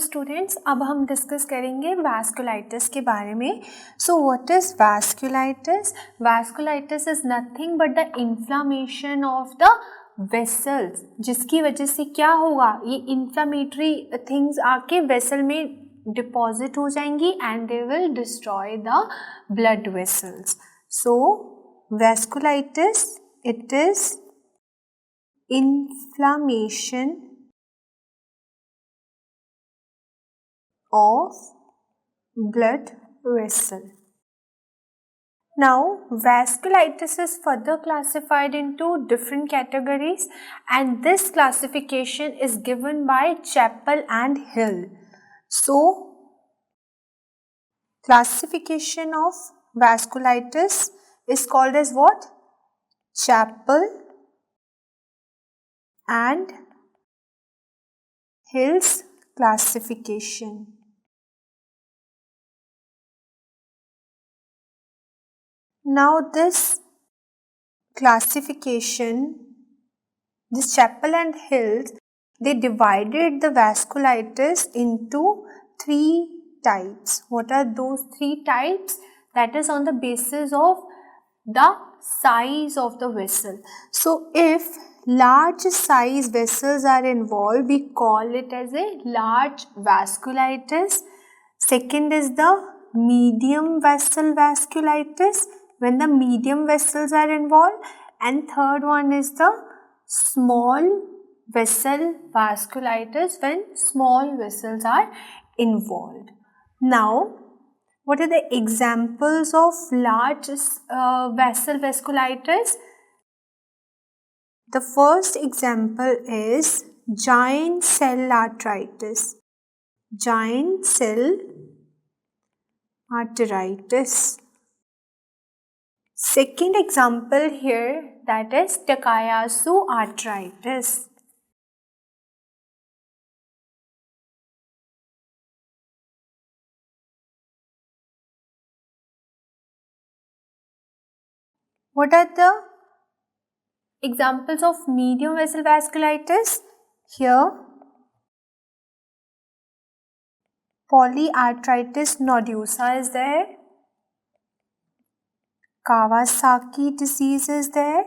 Students, अब हम discuss करेंगे वैस्कुलाइटिस के बारे में. So what is vasculitis? Vasculitis is nothing but the inflammation of the vessels, जिसकी वजह से क्या होगा, ये इन्फ्लामेटरी थिंग्स आके वेसल में डिपॉजिट हो जाएंगी and they will destroy the blood vessels. So vasculitis, it is inflammation of blood vessel. Now, vasculitis is further classified into different categories, and this classification is given by Chappell and Hill. So, classification of vasculitis is called as what? Chappell and Hill's classification. Now this classification, this Chappell and Hills, they divided the vasculitis into 3 types. What are those 3 types? That is on the basis of the size of the vessel. So if large size vessels are involved, we call it as a large vasculitis. Second is the medium vessel vasculitis, when the medium vessels are involved, and third one is the small vessel vasculitis, when small vessels are involved. Now, what are the examples of large vessel vasculitis? The first example is giant cell arteritis. Giant cell arteritis. Second example here, that is Takayasu arteritis. What are the examples of medium vessel vasculitis? Here, polyarteritis nodosa is there, Kawasaki disease is there,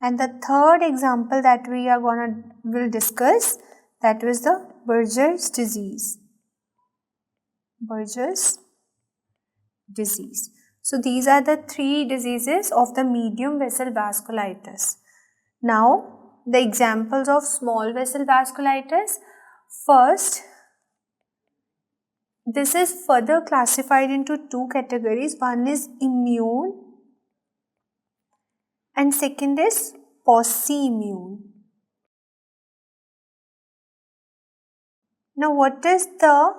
and the third example that we are will discuss, that was the Buerger's disease. Buerger's disease. So these are the 3 diseases of the medium vessel vasculitis. Now, the examples of small vessel vasculitis. First, this is further classified into 2 categories. One is immune and second is pauci-immune. Now, what is the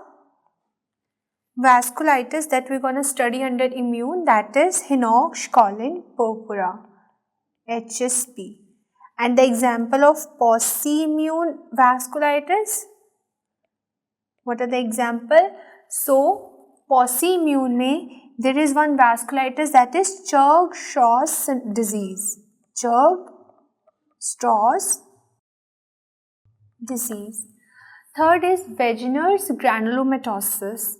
vasculitis that we're going to study under immune? That is Hinoch-Schönlein purpura, HSP. And the example of pauci-immune vasculitis, what are the example? So, pauci-immune में there is one vasculitis, that is Churg-Strauss disease. Churg-Strauss disease. Third is Wegener's granulomatosis.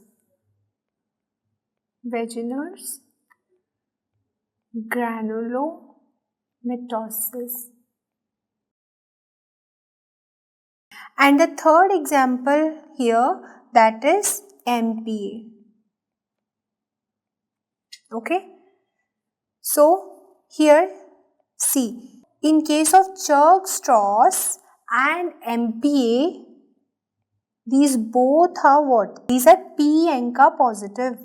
Wegener's granulomatosis. And the third example here, that is MPA. Okay. So here, see, in case of Churg-Strauss and MPA, these both are what? These are P-ANCA positive.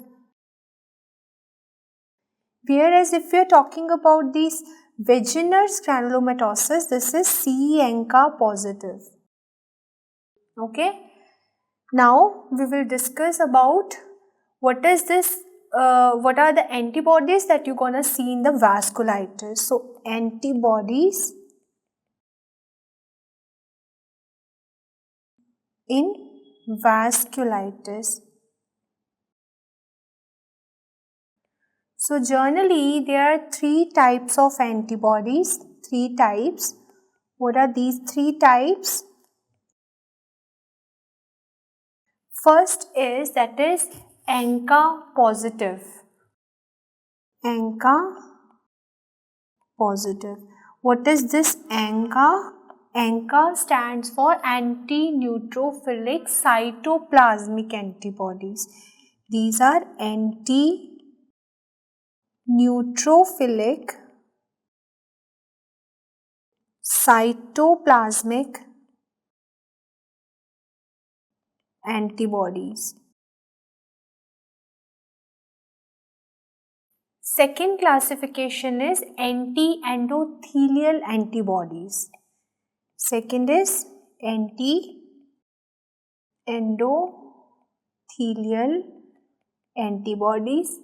Whereas if we are talking about these Wegener's granulomatosis, this is C-ANCA positive. Okay. Now we will discuss about what is this, what are the antibodies that you're gonna see in the vasculitis. So antibodies in vasculitis. So generally there are 3 types of antibodies, 3 types. What are these 3 types? First is that is ANCA positive. ANCA positive. What is this ANCA? ANCA stands for anti-neutrophilic cytoplasmic antibodies. These are anti-neutrophilic cytoplasmic antibodies. Second classification is anti-endothelial antibodies. Second is anti-endothelial antibodies,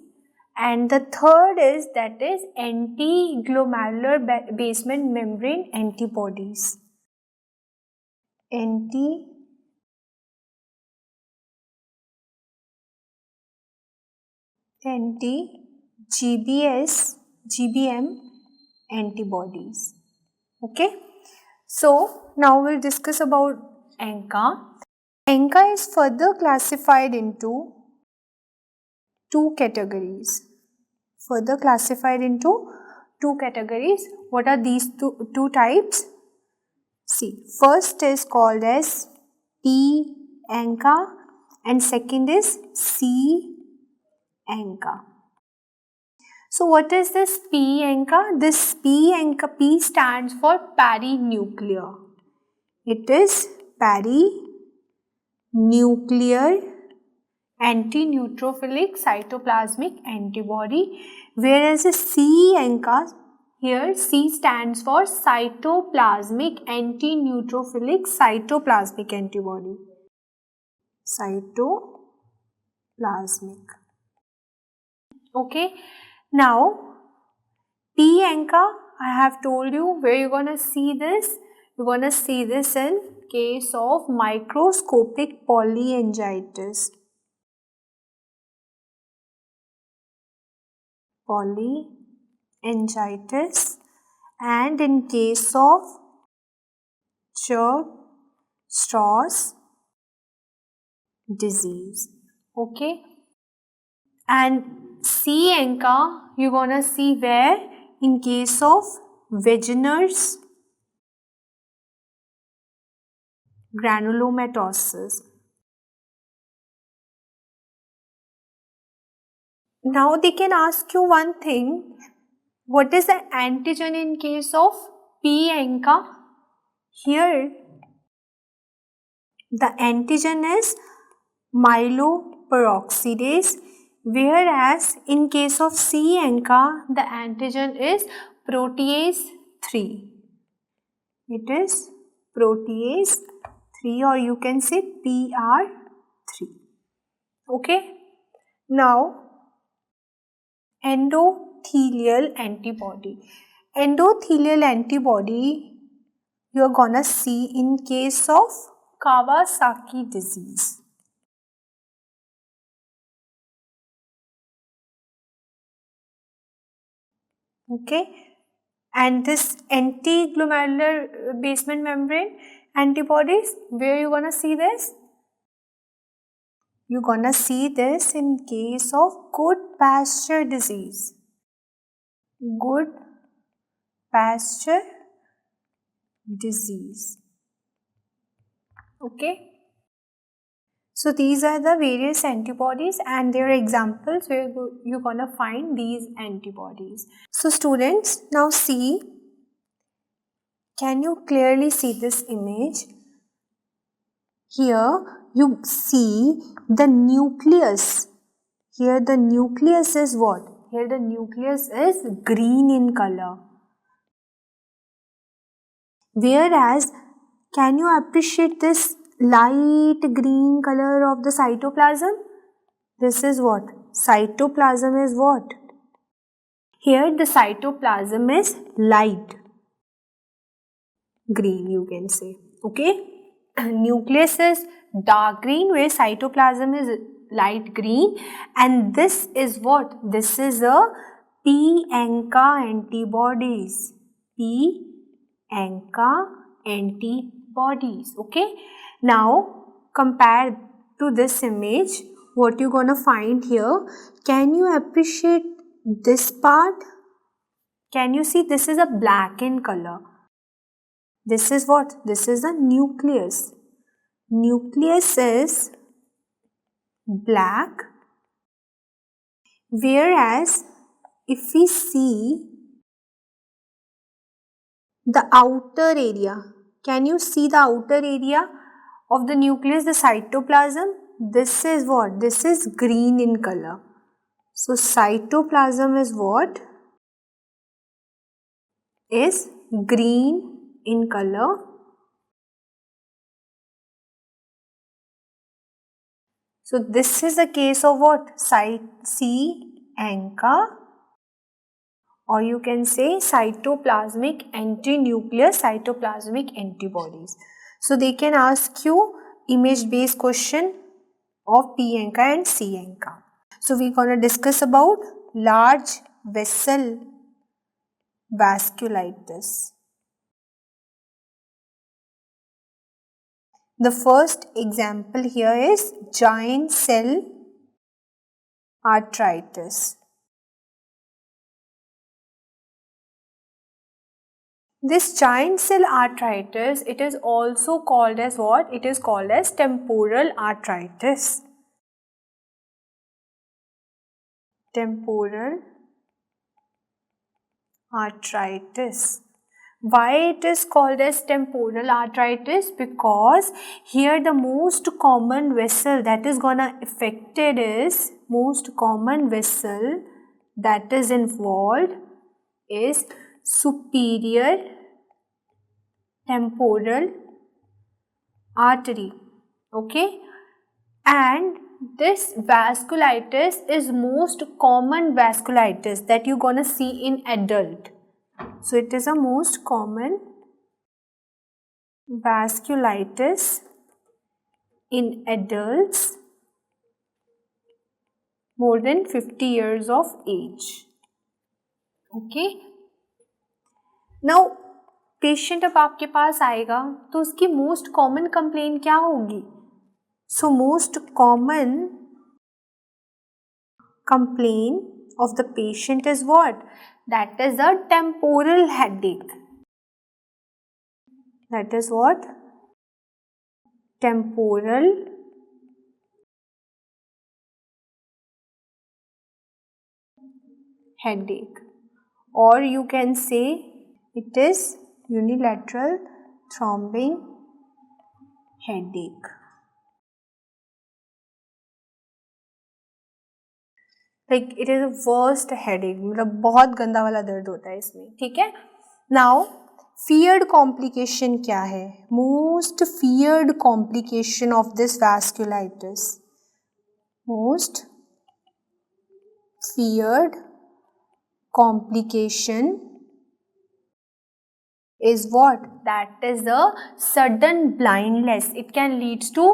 and the third is that is anti-glomerular basement membrane antibodies. GBM antibodies. Okay. So now we'll discuss about ANCA. ANCA is further classified into two categories. What are these two types? See, first is called as P ANCA and second is C ANCA. So what is this P ANCA? This P ANCA, P stands for perinuclear. It is perinuclear anti-neutrophilic cytoplasmic antibody, whereas the C ANCA, here C stands for cytoplasmic anti-neutrophilic cytoplasmic antibody. Cytoplasmic. Okay. Now, P ANCA, I have told you where you're going to see this. You're going to see this in case of microscopic polyangiitis. Polyangiitis, and in case of Church-Strauss disease. Okay. And C ANCA you're gonna see where? In case of Wegener's granulomatosis. Now they can ask you one thing. What is the antigen in case of P ANCA? Here the antigen is myeloperoxidase, whereas in case of C ANCA the antigen is protease 3. It is protease 3, or you can say PR3. Okay. Now endothelial antibody. Endothelial antibody you are gonna see in case of Kawasaki disease. Okay, and this anti-glomerular basement membrane antibodies, where you gonna see this? You're gonna see this in case of Goodpasture disease. Goodpasture disease. Okay. So these are the various antibodies and their examples where you're gonna find these antibodies. So students, now see, can you clearly see this image? Here you see the nucleus. Here the nucleus is what? Here the nucleus is green in color. Whereas, can you appreciate this light green color of the cytoplasm? This is what? Cytoplasm is what? Here the cytoplasm is light green, you can say. Okay. Nucleus is dark green, where cytoplasm is light green, and this is what? This is a P ANCA antibodies. P ANCA antibodies. Okay. Now compare to this image, what you gonna find here? Can you appreciate this part? Can you see this is a black in color? This is what? This is a nucleus. Nucleus is black, whereas if we see the outer area, can you see the outer area of the nucleus, the cytoplasm? This is what? This is green in color. So cytoplasm is what? Is green in color. So this is a case of what? C. ANCA, or you can say cytoplasmic antinuclear cytoplasmic antibodies. So they can ask you image based question of P. ANCA and C. ANCA. So we're going to discuss about large vessel vasculitis. The first example here is giant cell arteritis. This giant cell arteritis, it is also called as what? It is called as temporal arteritis. Temporal arteritis. Why it is called as temporal arteritis? Because here the most common vessel that is gonna affected is, most common vessel that is involved is superior temporal artery. Okay, and this vasculitis is most common vasculitis that you're gonna see in adult. So it is a most common vasculitis in adults more than 50 years of age. Okay. Now patient अब आपके पास आएगा तो उसकी most common complain क्या होगी? So most common complain of the patient is what? That is a temporal headache. That is what? Temporal headache, or you can say it is unilateral throbbing headache. Like it is a worst headache, मतलब बहुत गंदा वाला दर्द होता है इसमें, ठीक है. Now feared complication क्या है? Most feared complication of this vasculitis, most feared complication is what? That is a sudden blindness. It can lead to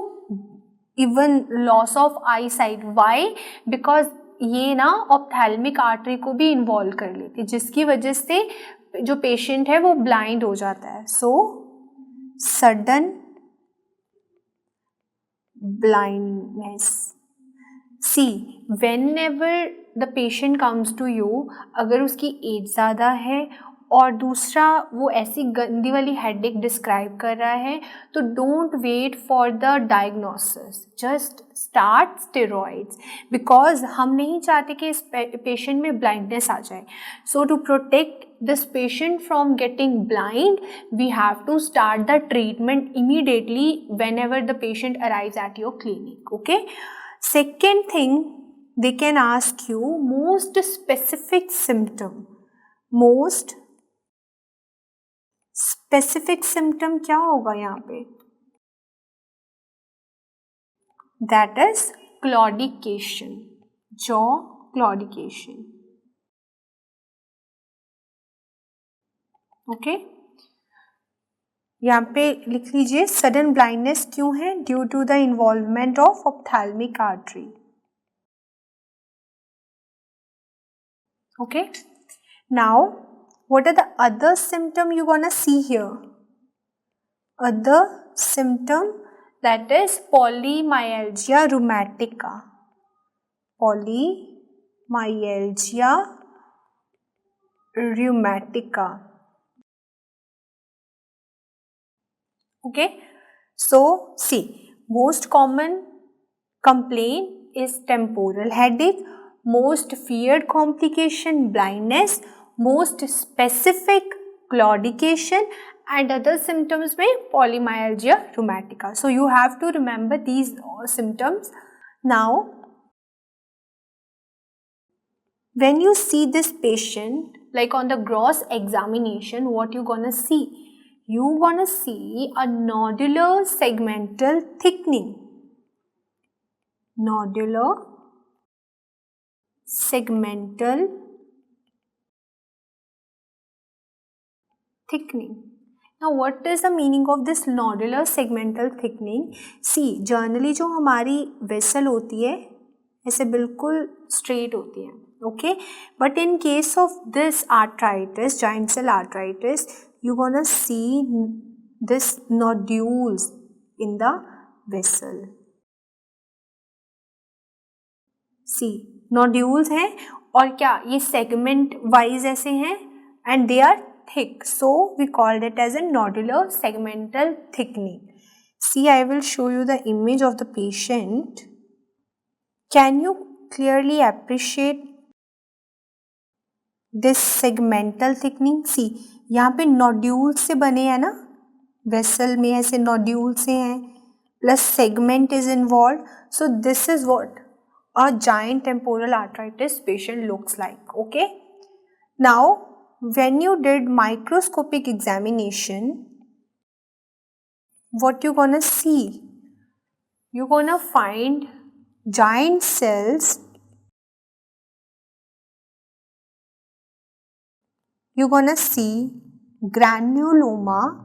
even loss of eyesight. Why? Because ये ना ऑप्थेल्मिक आर्टरी को भी involve कर लेती है, जिसकी वजह से जो पेशेंट है वो ब्लाइंड हो जाता है. So sudden blindness. See whenever the patient comes to you, अगर उसकी एज ज़्यादा है और दूसरा वो ऐसी गंदी वाली हेडेक डिस्क्राइब कर रहा है, तो don't wait for the diagnosis, just start steroids, because हम नहीं चाहते कि इस पेशेंट में ब्लाइंडनेस आ जाए. So to protect this patient from getting blind, we have to start the treatment immediately whenever the patient arrives at your clinic. Okay. Second thing they can ask you most specific symptom. Most specific symptom क्या होगा यहाँ पे? That is claudication, jaw claudication. Okay? यहाँ पे लिख लीजिए sudden blindness क्यों है? Due to the involvement of ophthalmic artery. Okay. Now, what are the other symptom you gonna see here? Other symptom that is polymyalgia rheumatica. Polymyalgia rheumatica. Okay, so see, most common complaint is temporal headache, most feared complication blindness, most specific claudication, and other symptoms may polymyalgia rheumatica. So you have to remember these symptoms. Now, when you see this patient, like on the gross examination, what you gonna see? You gonna see a nodular segmental thickening. Nodular segmental thickening. Now what is the meaning of this nodular segmental thickening? See, generally जो हमारी vessel होती है ऐसे बिल्कुल straight होती है, okay? But in case of this arthritis, giant cell arthritis, you gonna see this nodules in the vessel. See, nodules हैं और क्या ये segment wise ऐसे हैं and they are thick, so we called it as a nodular segmental thickening. See, I will show you the image of the patient. Can you clearly appreciate this segmental thickening? See, यहाँ पे nodules से बने हैं ना, vessel में ऐसे nodules से हैं, plus segment is involved. So this is what a giant temporal arthritis patient looks like. Okay. Now, when you did microscopic examination, what you gonna see? You gonna find giant cells. You gonna see granuloma.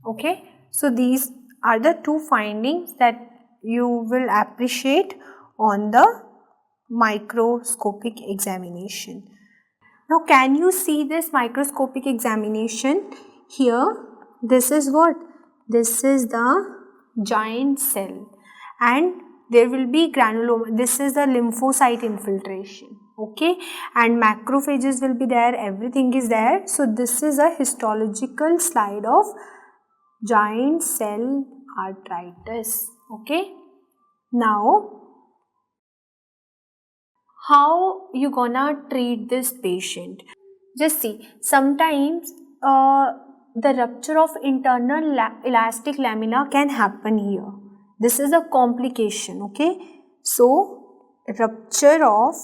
Okay, so these are the two findings that you will appreciate on the microscopic examination. Now, can you see this microscopic examination? Here, this is what? This is the giant cell and there will be granuloma. This is the lymphocyte infiltration. Okay, and macrophages will be there, everything is there. So, this is a histological slide of giant cell arthritis. Okay, now how you gonna treat this patient? Just see, sometimes the rupture of internal elastic lamina can happen here. This is a complication. Okay, so rupture of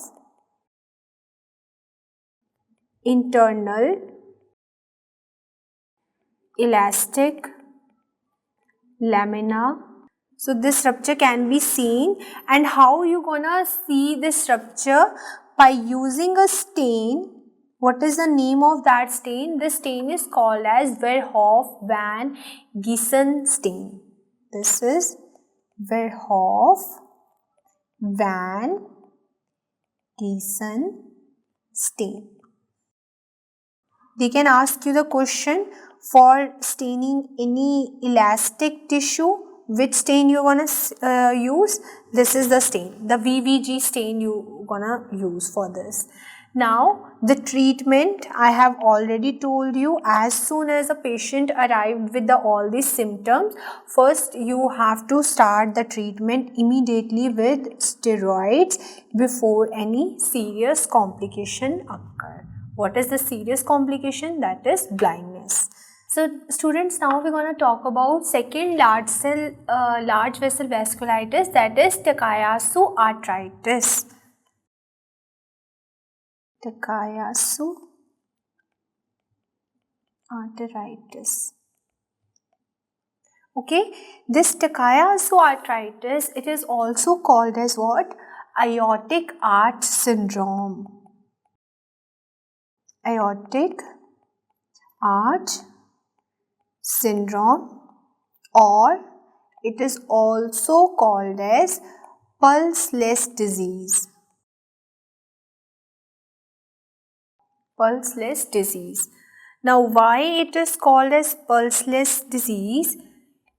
internal elastic lamina. So this rupture can be seen, and how you gonna see this rupture? By using a stain. What is the name of that stain? This stain is called as Verhoef van Giessen stain. This is Verhoef van Giessen stain. They can ask you the question for staining any elastic tissue. Which stain you gonna use? This is the stain, the VVG stain you gonna use for this. Now the treatment I have already told you. As soon as a patient arrived with all these symptoms, first you have to start the treatment immediately with steroids before any serious complication occur. What is the serious complication? That is blindness. So students, now we're going to talk about second large vessel vasculitis, that is Takayasu arthritis. Takayasu arthritis. Okay, this Takayasu arthritis, it is also called as what? Aortic arch syndrome. Aortic arch syndrome, or it is also called as pulseless disease. Pulseless disease. Now why it is called as pulseless disease?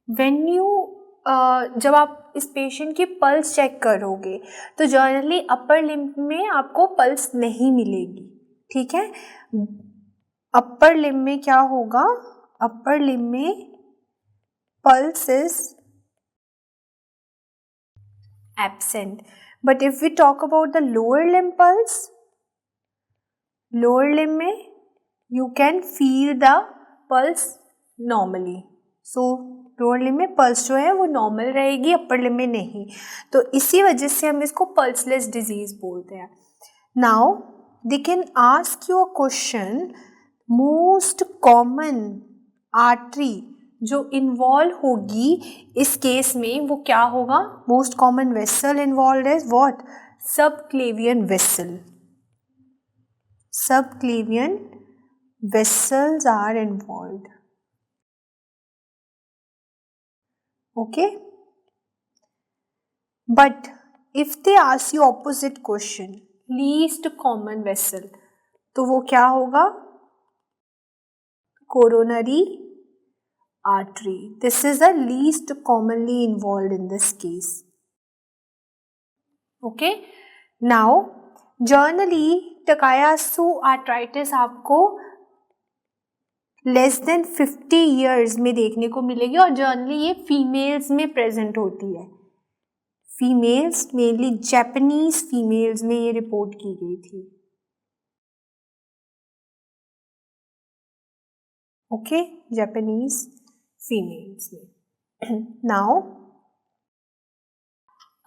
When you जब आप इस patient की pulse check करोगे तो generally upper limb में आपको pulse नहीं मिलेगी, ठीक है. अपर लिम्ब में क्या होगा, अपर लिम्ब में pulse is absent. But if we talk about the lower limb pulse, lower limb में you can feel the pulse normally. So lower limb में पल्स जो है वो नॉर्मल रहेगी, अपर लिम्ब में नहीं. तो इसी वजह से हम इसको पल्सलेस डिजीज बोलते हैं. Now they can ask you a question, most common artery जो इन्वॉल्व होगी इस केस में वो क्या होगा? Most common vessel involve is what? Subclavian vessel. Subclavian vessels are involved. Okay, but if they ask you opposite question, least common vessel, तो वो क्या होगा? Coronary artery. This is the least commonly involved in this case. Okay, now generally Takayasu arthritis आपको less than 50 years में देखने को मिलेगी और जनरली ये फीमेल्स में प्रेजेंट होती है. फीमेल्स, मेनली जापानीज फीमेल्स में ये रिपोर्ट की गई थी. ओके, जापानीज फीमेल्स में. नाउ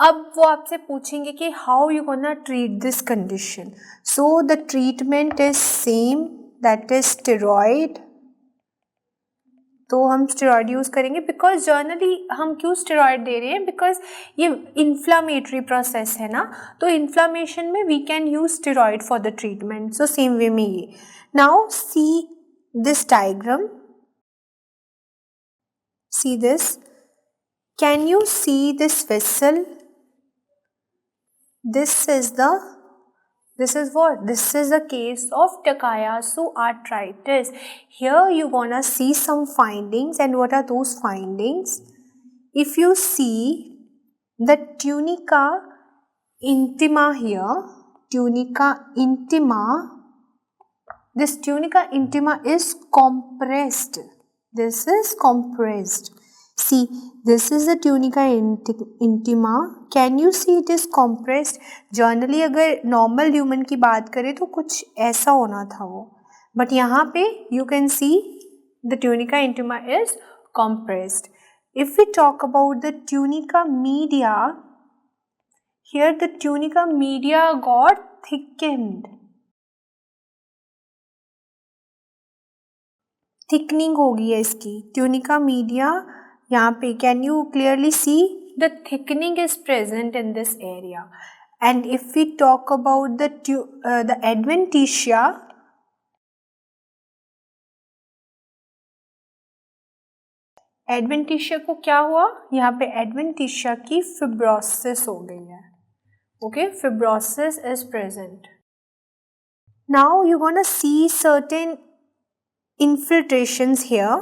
अब वो आपसे पूछेंगे कि how you gonna treat this condition. So the treatment is same, that is steroid. तो हम स्टेरॉइड यूज़ करेंगे बिकॉज जनरली हम क्यों स्टेरॉइड दे रहे हैं? बिकॉज ये इन्फ्लामेटरी प्रोसेस है ना, तो इन्फ्लामेशन में we can use steroid for the treatment. So same way में ये. Now see this diagram, see this. Can you see this vessel? This is what? This is the case of Takayasu arthritis. Here you gonna see some findings, and what are those findings? If you see the tunica intima here, tunica intima, this tunica intima is compressed. This is compressed. See, this is the tunica intima. Can you see it is compressed? Generally अगर normal human की बात करें तो कुछ ऐसा होना था वो, but यहाँ पे you can see the tunica intima is compressed. If we talk about the tunica media, here the tunica media got thickened. Thickening हो गई है इसकी. ट्यूनिका मीडिया यहाँ पे can you clearly see the thickening is present in this area. And if we talk about the adventitia, adventitia को क्या हुआ? यहाँ पे एडवेंटिशिया की फिब्रोसिस हो गई है. Okay, fibrosis is present. Now you gonna C certain infiltrations here.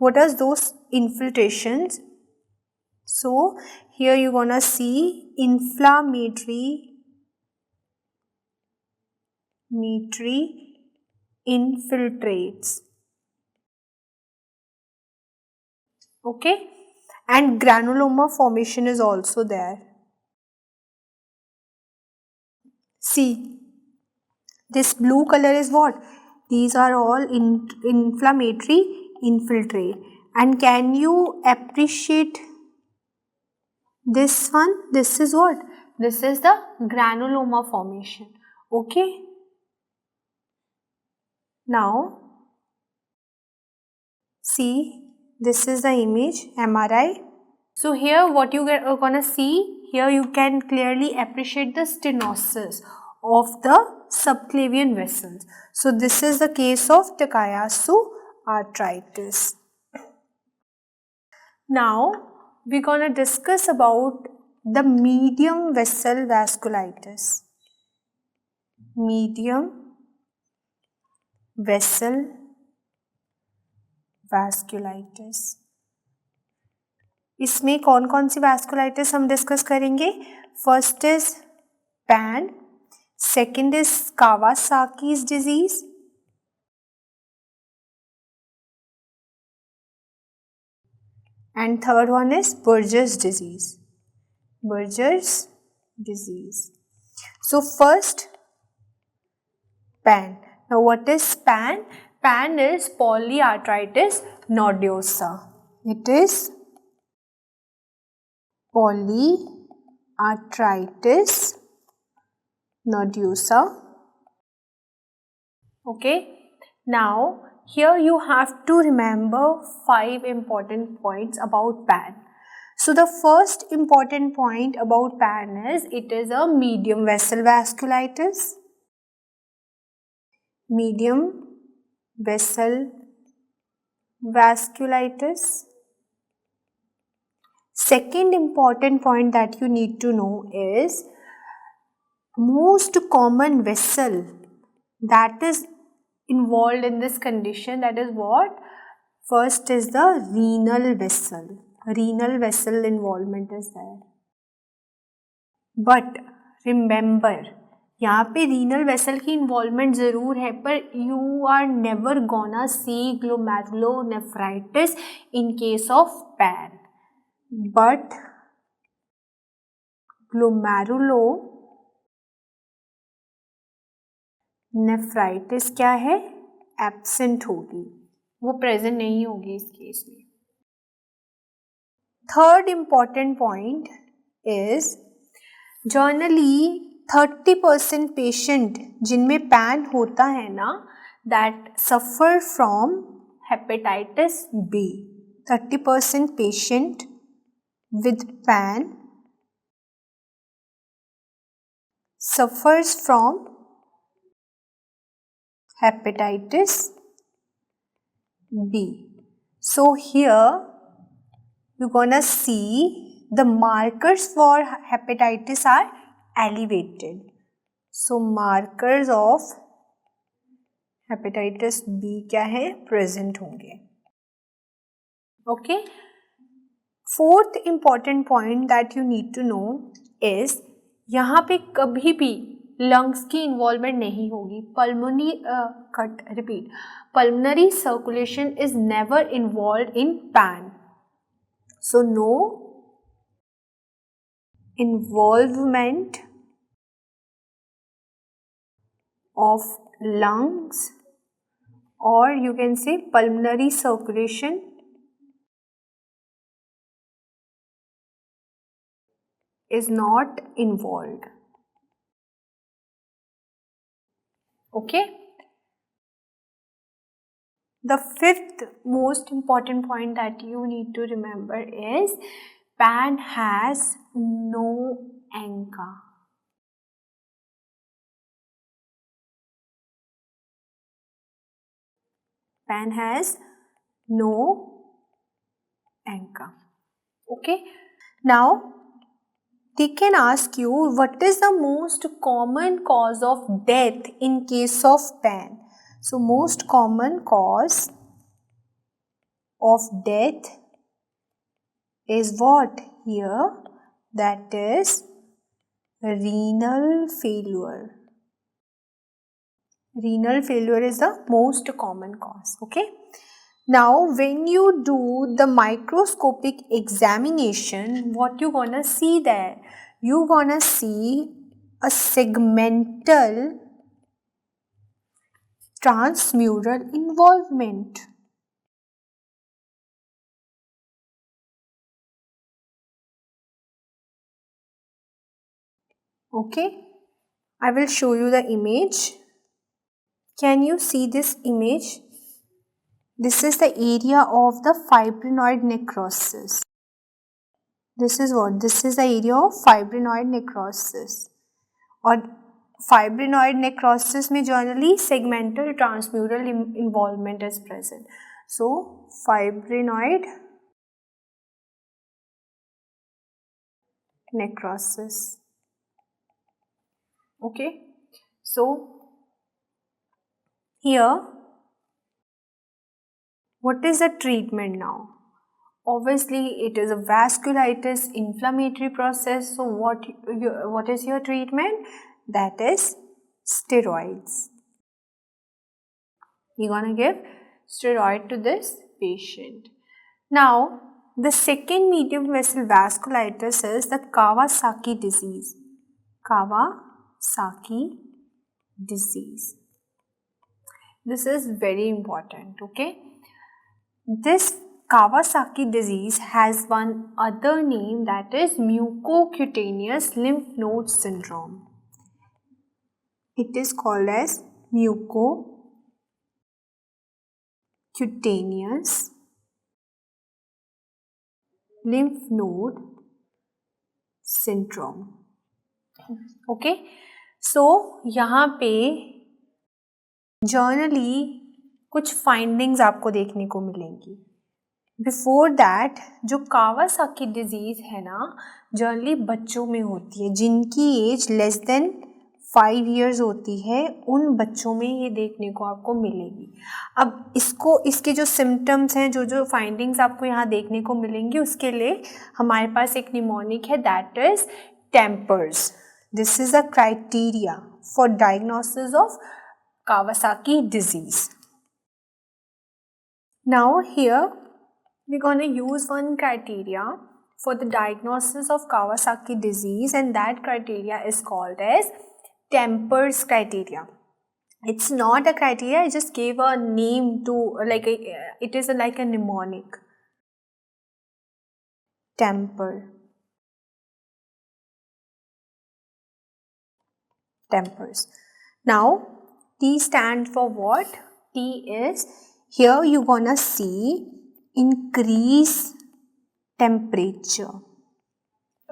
What are those infiltrations? So here you gonna see inflammatory infiltrates. Okay, and granuloma formation is also there. See, this blue color is what? These are all inflammatory infiltrate. And can you appreciate this one? This is what? This is the granuloma formation. Okay. Now, see, this is the image, MRI. So here what you are gonna see, here you can clearly appreciate the stenosis of the subclavian vessels. So this is the case of Takayasu arthritis. Now we're gonna discuss about the medium vessel vasculitis. Medium vessel vasculitis. इसमें कौन कौन सी vasculitis हम discuss करेंगे? First is pan, second is Kawasaki's disease, and third one is Buerger's disease. Buerger's disease. So first, PAN. Now what is PAN? PAN is polyarthritis nodosa. It is polyarthritis nodosa. Okay. Now here you have to remember 5 important points about PAN. So the first important point about PAN is it is a medium vessel vasculitis. Medium vessel vasculitis. Second important point that you need to know is most common vessel that is involved in this condition, that is what? First is the renal vessel. Renal vessel involvement is there. But remember, यहाँ पे renal vessel की involvement ज़रूर है, पर you are never gonna see glomerulonephritis in case of PAN. But glomerulonephritis क्या है? Absent होगी, वो प्रेजेंट नहीं होगी इस केस में. Third important point is generally 30% patient जिनमें पैन होता है ना, that suffer from hepatitis B. 30% patient with PAN suffers from hepatitis B. So here you're gonna see the markers for hepatitis are elevated. So markers of hepatitis B क्या है? Present होंगे. Okay. Fourth important point that you need to know is यहाँ पे कभी भी lungs की involvement नहीं होगी. Pulmonary circulation is never involve in pan. So no involvement of lungs, or you can say pulmonary circulation is not involved. Okay. The fifth most important point that you need to remember is PAN has no ANCA. PAN has no ANCA. Okay. Now they can ask you what is the most common cause of death in case of PAN. So most common cause of death is what here? That is renal failure. Renal failure is the most common cause. Okay. Now when you do the microscopic examination, what you gonna see there? You gonna see a segmental transmural involvement. Okay, I will show you the image. Can you see this image? This is the area of the fibrinoid necrosis. This is what? This is the area of fibrinoid necrosis. और fibrinoid necrosis में generally segmental transmural involvement is present. So fibrinoid necrosis. Okay. So here What is the treatment now? Obviously it is a vasculitis, inflammatory process. So what is your treatment? That is steroids. You're gonna give steroid to this patient. Now the second medium vessel vasculitis is the Kawasaki disease. Kawasaki disease. This is very important, okay? This Kawasaki disease has one other name, that is mucocutaneous lymph node syndrome. It is called as mucocutaneous lymph node syndrome. Okay, so यहाँ पे generally कुछ findings आपको देखने को मिलेंगी. Before that, जो Kawasaki disease है ना, जनरली बच्चों में होती है. जिनकी एज लेस देन 5 years होती है, उन बच्चों में ये देखने को आपको मिलेगी. अब इसके जो सिम्टम्स हैं, जो फाइंडिंग्स आपको यहाँ देखने को मिलेंगी, उसके लिए हमारे पास एक निमोनिक है, that is tempers. This is a criteria for diagnosis of Kawasaki disease. Now here we're going to use one criteria for the diagnosis of Kawasaki disease, and that criteria is called as Temper's criteria. It's not a criteria, I just gave a name to it is like a mnemonic. Tempers. Now T stands for what? T is, here you're gonna see increase temperature.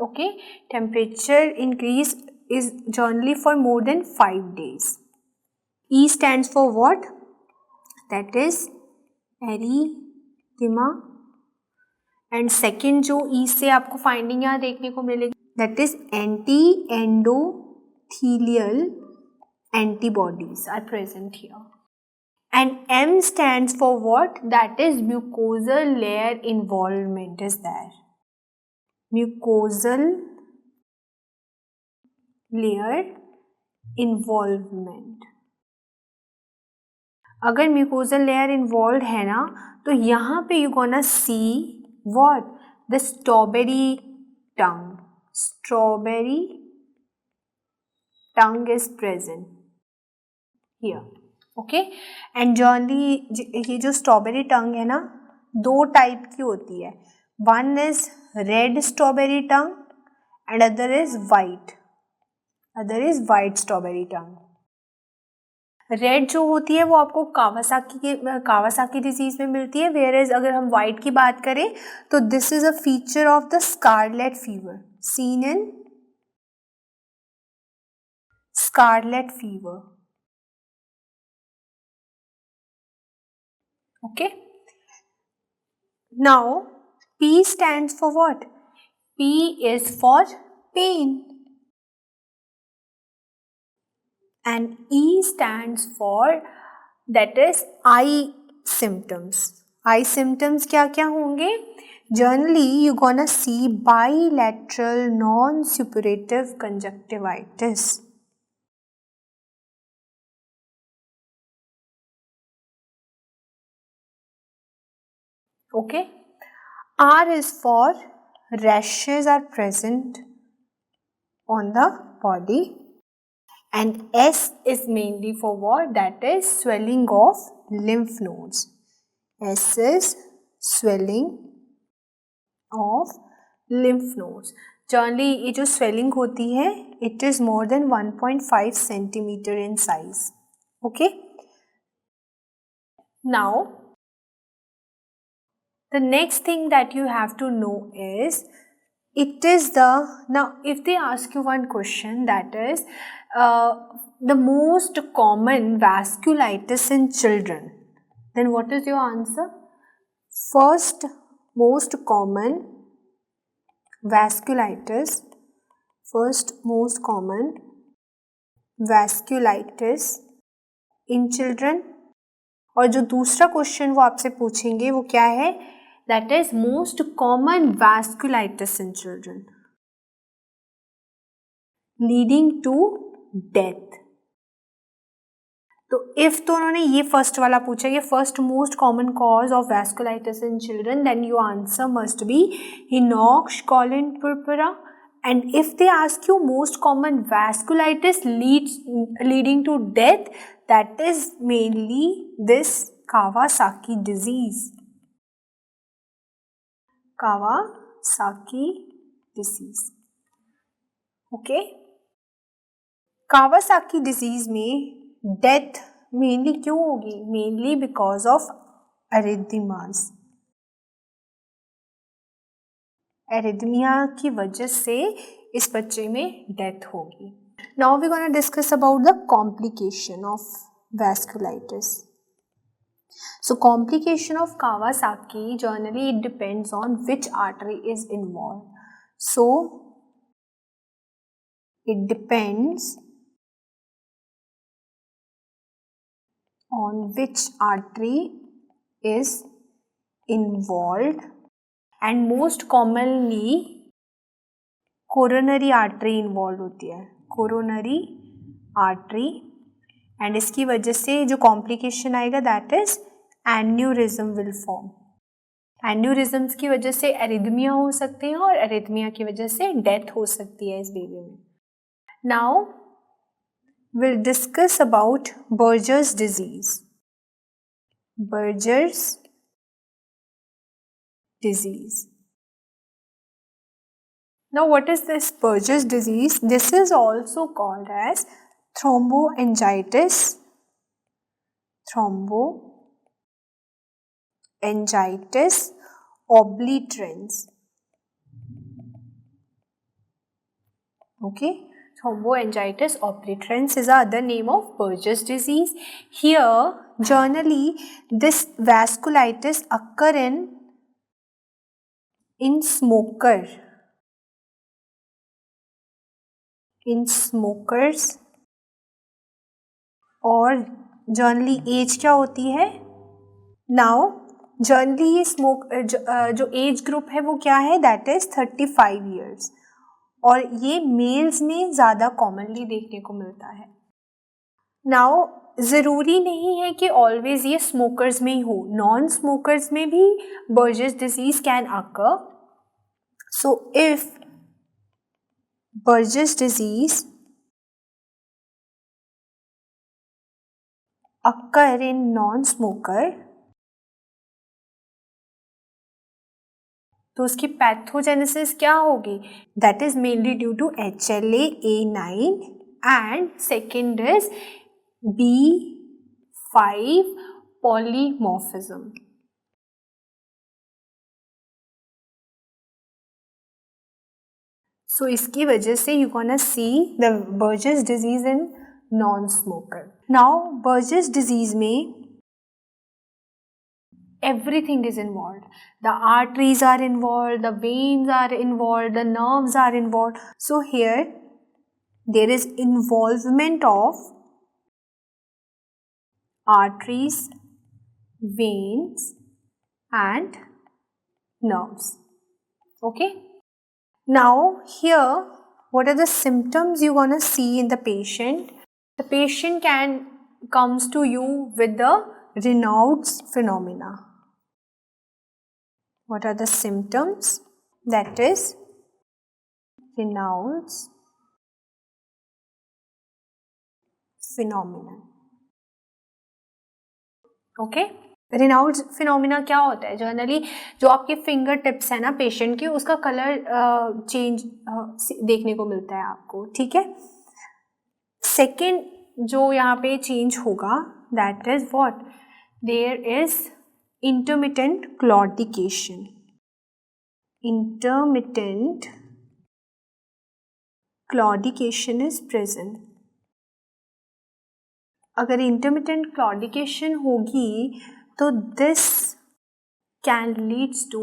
Okay, temperature increase is generally for more than 5 days. E stands for what? That is erythema. And second जो E से आपको finding यहाँ देखने को मिलेगी, that is anti-endothelial antibodies are present here. And M stands for what? That is mucosal layer involvement is there. Mucosal layer involvement. अगर mucosal layer involved है ना, तो यहाँ पे you gonna see what? The strawberry tongue. Strawberry tongue is present here. Okay, and generally ये जो strawberry टंग है ना, 2 टाइप की होती है. One is red strawberry tongue and other is white strawberry tongue. Red जो होती है वो आपको कावासाकी डिजीज में मिलती है, वेयर एज अगर हम वाइट की बात करें तो this is a feature of the scarlet fever seen in scarlet fever. Okay, now P stands for what? P is for pain, and E stands for, that is eye symptoms. Eye symptoms क्या क्या होंगे? Generally you gonna see bilateral non-suppurative conjunctivitis. Okay, R is for rashes are present on the body, and S is mainly for what? That is swelling of lymph nodes. S is swelling of lymph nodes. Generally ये जो swelling होती है, it is more than 1.5 centimeter in size. Okay, now the next thing that you have to know is, it is now if they ask you one question, that is the most common vasculitis in children, then what is your answer? First most common vasculitis in children, और जो दूसरा question वो आपसे पूछेंगे वो क्या है, that is most common vasculitis in children leading to death. तो इफ तो उन्होंने ये फर्स्ट वाला पूछा, ये first most common cause of vasculitis in children, then your answer must be Henoch Schonlein purpura. And if they ask you most common vasculitis leading to death, that is mainly this Kawasaki disease. Kawasaki disease. Okay? Kawasaki disease में death mainly क्यों होगी? Mainly because of arrhythmias. Arrhythmia की वजह से इस बच्चे में death होगी। Now we gonna discuss about the complication of vasculitis. So complication of Kawasaki generally it depends on which artery is involve. So it depends on which artery is involve and most commonly coronary artery involve होती है, coronary artery, and इसकी वजह से जो complication आएगा that is aneurysm will form. Aneurysms की वजह से एरिथमिया हो सकते हैं और एरिथमिया की वजह से डेथ हो सकती है इस बेबी में। Now will discuss about Buerger's disease. Buerger's disease. Now what is this Buerger's disease? This is also called as thromboangiitis, thromboangiitis obliterans. Okay, thromboangiitis obliterans is the other name of Buerger's disease. Here generally this vasculitis occur in smokers और generally as क्या होती है? Now generally ये जो age group है वो क्या है, दैट इज 35 ईयर्स, और ये मेल्स में ज़्यादा कॉमनली देखने को मिलता है। नाउ ज़रूरी नहीं है कि ऑलवेज ये स्मोकर्स में ही हो, नॉन स्मोकर्स में भी Buerger's disease can occur. So if Buerger's disease occur in non-smoker, तो उसकी पैथोजेनेसिस क्या होगी? That is mainly due to HLA-A9 and second is B5 polymorphism. So इसकी वजह से you gonna see the Buerger's disease in non-smoker. Now Buerger's disease में everything is involved. The arteries are involved, the veins are involved, the nerves are involved. So here there is involvement of arteries, veins and nerves. Okay. Now here what are the symptoms you gonna see in the patient? The patient comes to you with the Raynaud's phenomena. What are the symptoms? That is Raynaud's phenomenon. Okay? Raynaud's phenomena क्या होता है? Generally जो आपके finger tips है ना patient के, उसका colour change देखने को मिलता है आपको, ठीक है। सेकेंड जो यहाँ पे चेंज होगा that is what, there is intermittent claudication. Intermittent claudication is present. अगर intermittent claudication होगी तो this can leads to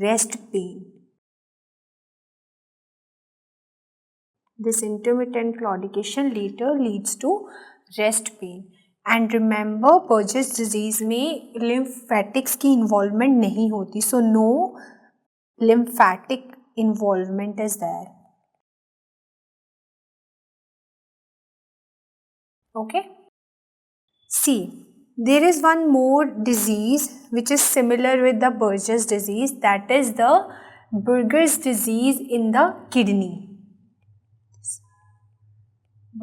rest pain. This intermittent claudication later leads to rest pain, and remember Buerger's disease में lymphatics की involvement नहीं होती, so no lymphatic involvement is there. Okay. See, there is one more disease which is similar with the Buerger's disease, that is the Buerger's disease in the kidney.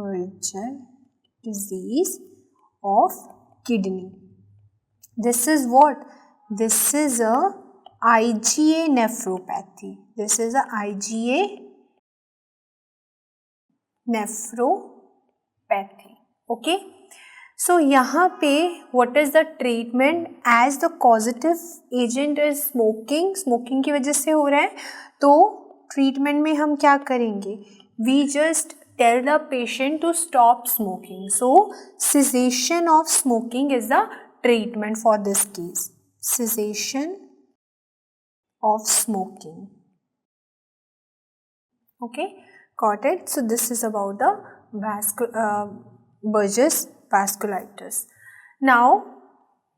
Buerger disease of kidney. This is what? This is a IgA nephropathy. This is a IgA nephropathy. Okay. So यहाँ पे what is the treatment? As the causative agent is smoking, smoking की वजह से हो रहा है, तो treatment में हम क्या करेंगे? We just tell the patient to stop smoking. So cessation of smoking is the treatment for this case. Cessation of smoking. Okay, got it? So this is about the Buerger's vasculitis. Now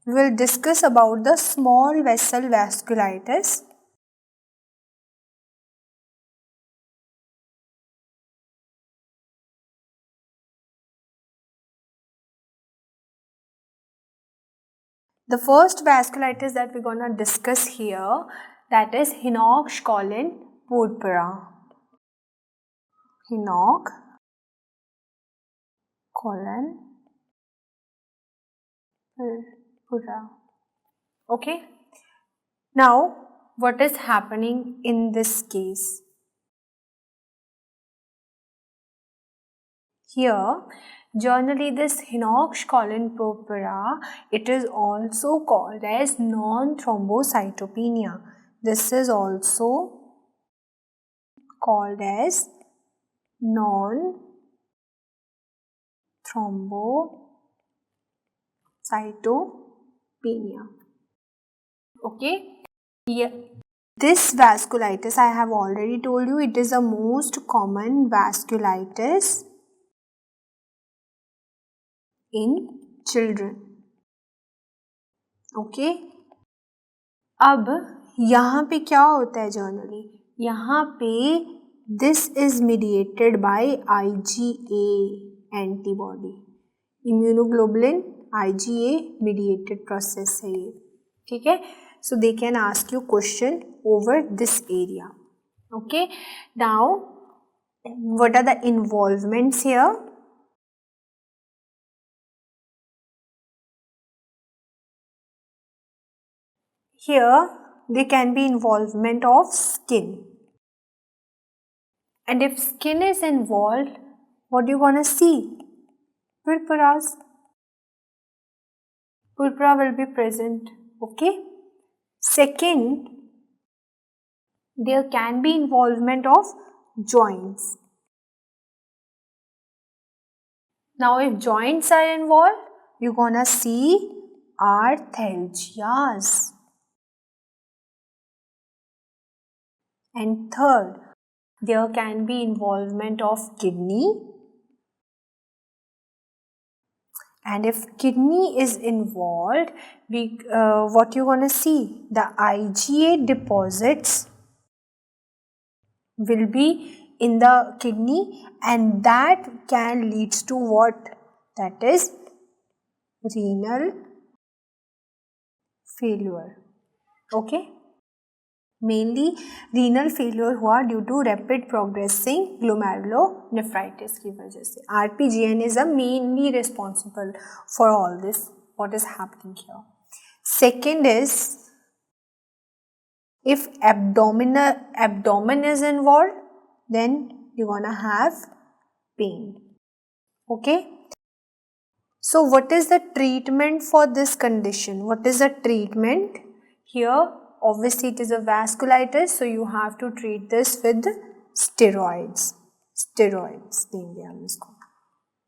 we will discuss about the small vessel vasculitis. The first vasculitis that we're gonna discuss here, that is Hinoch-Schönlein purpura. Hinoch-Schönlein purpura. Okay. Now, what is happening in this case? Here, generally this Hinoch-Schönlein purpura, it is also called as non-thrombocytopenia. This is also called as non-thrombocytopenia. Okay. Yeah. This vasculitis, I have already told you, it is the most common vasculitis in children. Okay. अब यहाँ पे क्या होता है generally? यहाँ पे this is mediated by IgA antibody. Immunoglobulin IgA mediated process है ये. ठीक है? So they can ask you question over this area. Okay. Now, what are the involvements here? Here, there can be involvement of skin. And if skin is involved, what do you want to see? Purpuras. Purpura will be present. Okay. Second, there can be involvement of joints. Now, if joints are involved, you're gonna see arthalgias. And third, there can be involvement of kidney. And if kidney is involved, what you gonna see? The IgA deposits will be in the kidney, and that can lead to what? That is renal failure. Okay. Mainly renal failure हुआ due to rapid progressing glomerulonephritis की वजह से. RPGN is mainly responsible for all this. What is happening here? Second is, if abdomen is involved, then you're gonna have pain. Okay. So what is the treatment for this condition? What is the treatment? Here, obviously it is a vasculitis, so you have to treat this with steroids. Steroids देंगे हम इसको.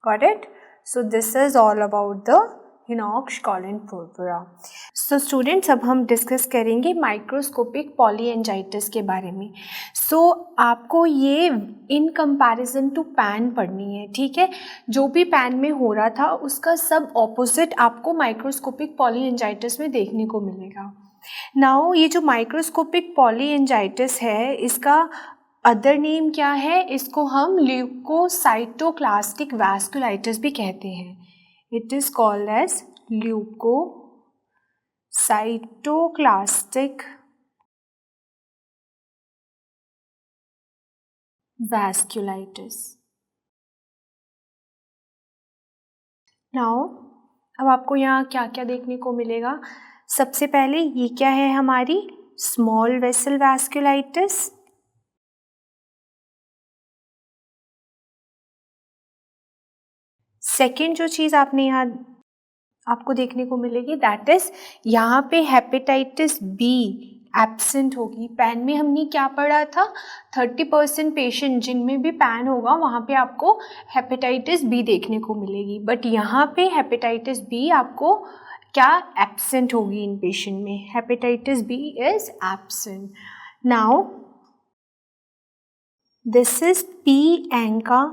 Got it? So this is all about the Hinox Collin purpura. So students, अब हम discuss करेंगे microscopic पॉलीएंजाइटिस के बारे में. आपको ये इन कंपैरिजन टू पैन पढ़नी है, ठीक है. जो भी पैन में हो रहा था उसका सब ऑपोजिट आपको माइक्रोस्कोपिक पॉलीएंजाइटिस में देखने को मिलेगा. नाउ ये जो माइक्रोस्कोपिक पॉलीएंजाइटिस है, इसका अदर नेम क्या है? इसको हम ल्यूकोसाइटोक्लास्टिक वैस्कुलाइटिस भी कहते हैं. It is called as leukocytoclastic vasculitis. Now अब आपको यहाँ क्या क्या देखने को मिलेगा? सबसे पहले ये क्या है हमारी स्मॉल वेसल वैस्कुलाइटिस. सेकेंड जो चीज़ आपने यहाँ आपको देखने को मिलेगी दैट इज यहाँ पे हेपेटाइटिस बी एब्सेंट होगी. पैन में हमने क्या पढ़ा था? 30% पेशेंट जिनमें भी पैन होगा वहाँ पे आपको हेपेटाइटिस बी देखने को मिलेगी. बट यहाँ पे हेपेटाइटिस बी आपको क्या एब्सेंट होगी इन पेशेंट में. Hepatitis B is absent. Now this is P ANCA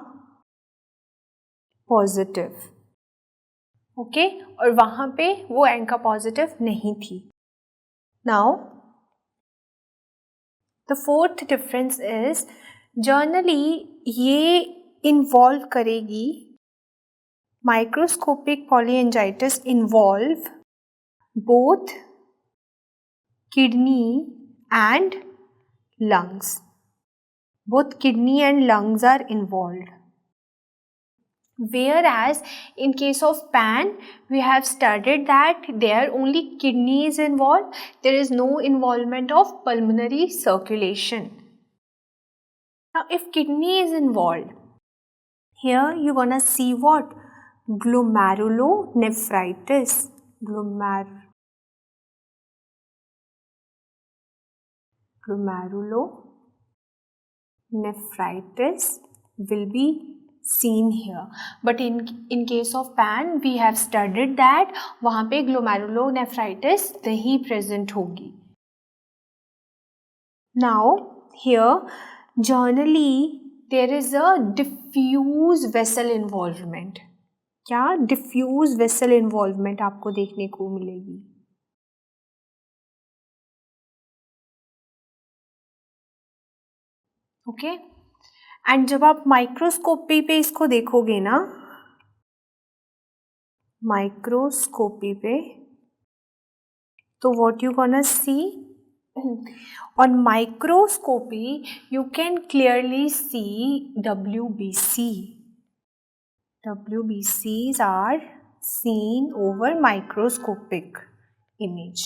positive. Okay, और वहाँ पे वो एंका पॉजिटिव नहीं थी. Now the fourth difference is generally ये इन्वॉल्व करेगी microscopic polyangiitis involve both kidney and lungs. Both kidney and lungs are involved. Whereas in case of pan, we have studied that there only kidney is involved. There is no involvement of pulmonary circulation. Now if kidney is involved, here you gonna see what? Glomerulonephritis. Glomerulonephritis will be seen here. But in case of pan, we have studied that वहाँ पे glomerulonephritis नहीं present होगी. Now here generally there is a diffuse vessel involvement. क्या diffuse vessel involvement आपको देखने को मिलेगी. Okay, and जब आप माइक्रोस्कोपी पे इसको देखोगे ना, माइक्रोस्कोपी पे, तो what you gonna C on microscopy you can clearly see WBC. WBCs are seen over microscopic image.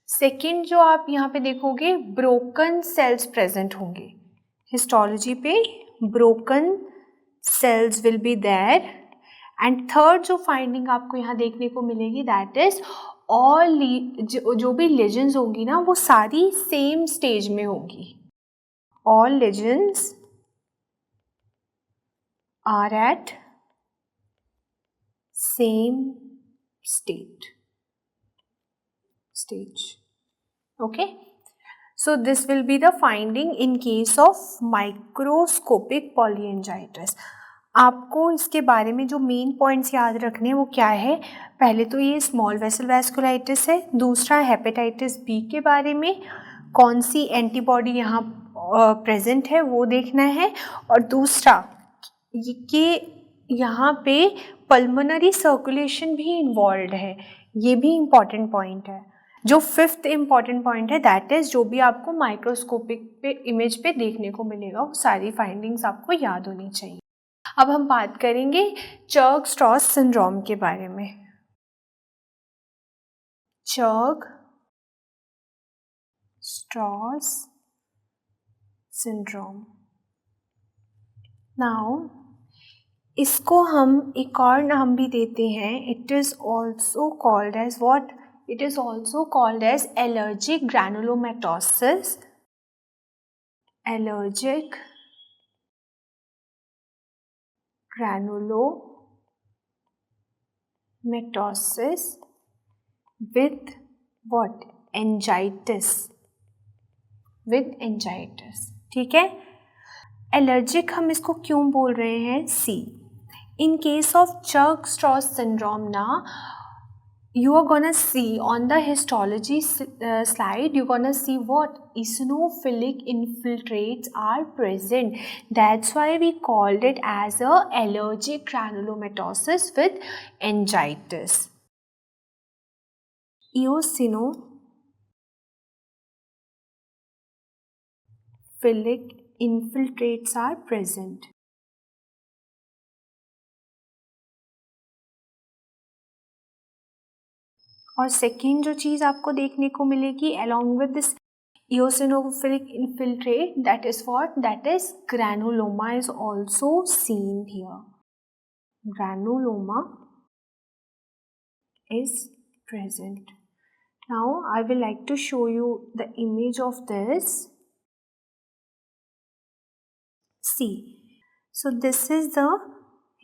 Second जो आप यहाँ पे देखोगे ब्रोकन सेल्स प्रेजेंट होंगे. हिस्टोलॉजी पे broken cells will be there. And third जो फाइंडिंग आपको यहाँ देखने को मिलेगी दैट इज ऑल जो भी लीजन्स होंगी ना वो सारी सेम स्टेज में होगी. All lesions are at same stage. Okay, so this will be the finding in case of microscopic polyangiitis. आपको इसके बारे में जो मेन पॉइंट्स याद रखने हैं वो क्या है? पहले तो ये स्मॉल वेसल वैस्कुलाइटिस है. दूसरा हेपेटाइटिस बी के बारे में कौन सी एंटीबॉडी यहाँ प्रेजेंट है वो देखना है. और दूसरा कि यहाँ पे पल्मोनरी सर्कुलेशन भी इन्वॉल्व है. ये भी इम्पॉर्टेंट पॉइंट है. जो फिफ्थ इम्पॉर्टेंट पॉइंट है दैट इज जो भी आपको माइक्रोस्कोपिक पे इमेज पे देखने को मिलेगा वो सारी फाइंडिंग्स आपको याद होनी चाहिए. अब हम बात करेंगे चर्ग-स्ट्रॉस सिंड्रोम के बारे में. चर्ग-स्ट्रॉस सिंड्रोम. नाउ इसको हम एक और नाम भी देते हैं. It is also called as what? It is also called as allergic granulomatosis. Allergic granulomatosis with what? Angiitis. With angiitis. ठीक है. एलर्जिक हम इसको क्यों बोल रहे हैं? सी, in case of Churg-Strauss syndrome na, you are gonna see on the histology slide, you're gonna see what? Eosinophilic infiltrates are present. That's why we called it as a allergic granulomatosis with angiitis. Eosinophilic infiltrates are present. और second जो चीज़ आपको देखने को मिलेगी along with this eosinophilic infiltrate, that is what? That is granuloma is also seen here. Granuloma is present. Now I will like to show you the image of this. See, so this is the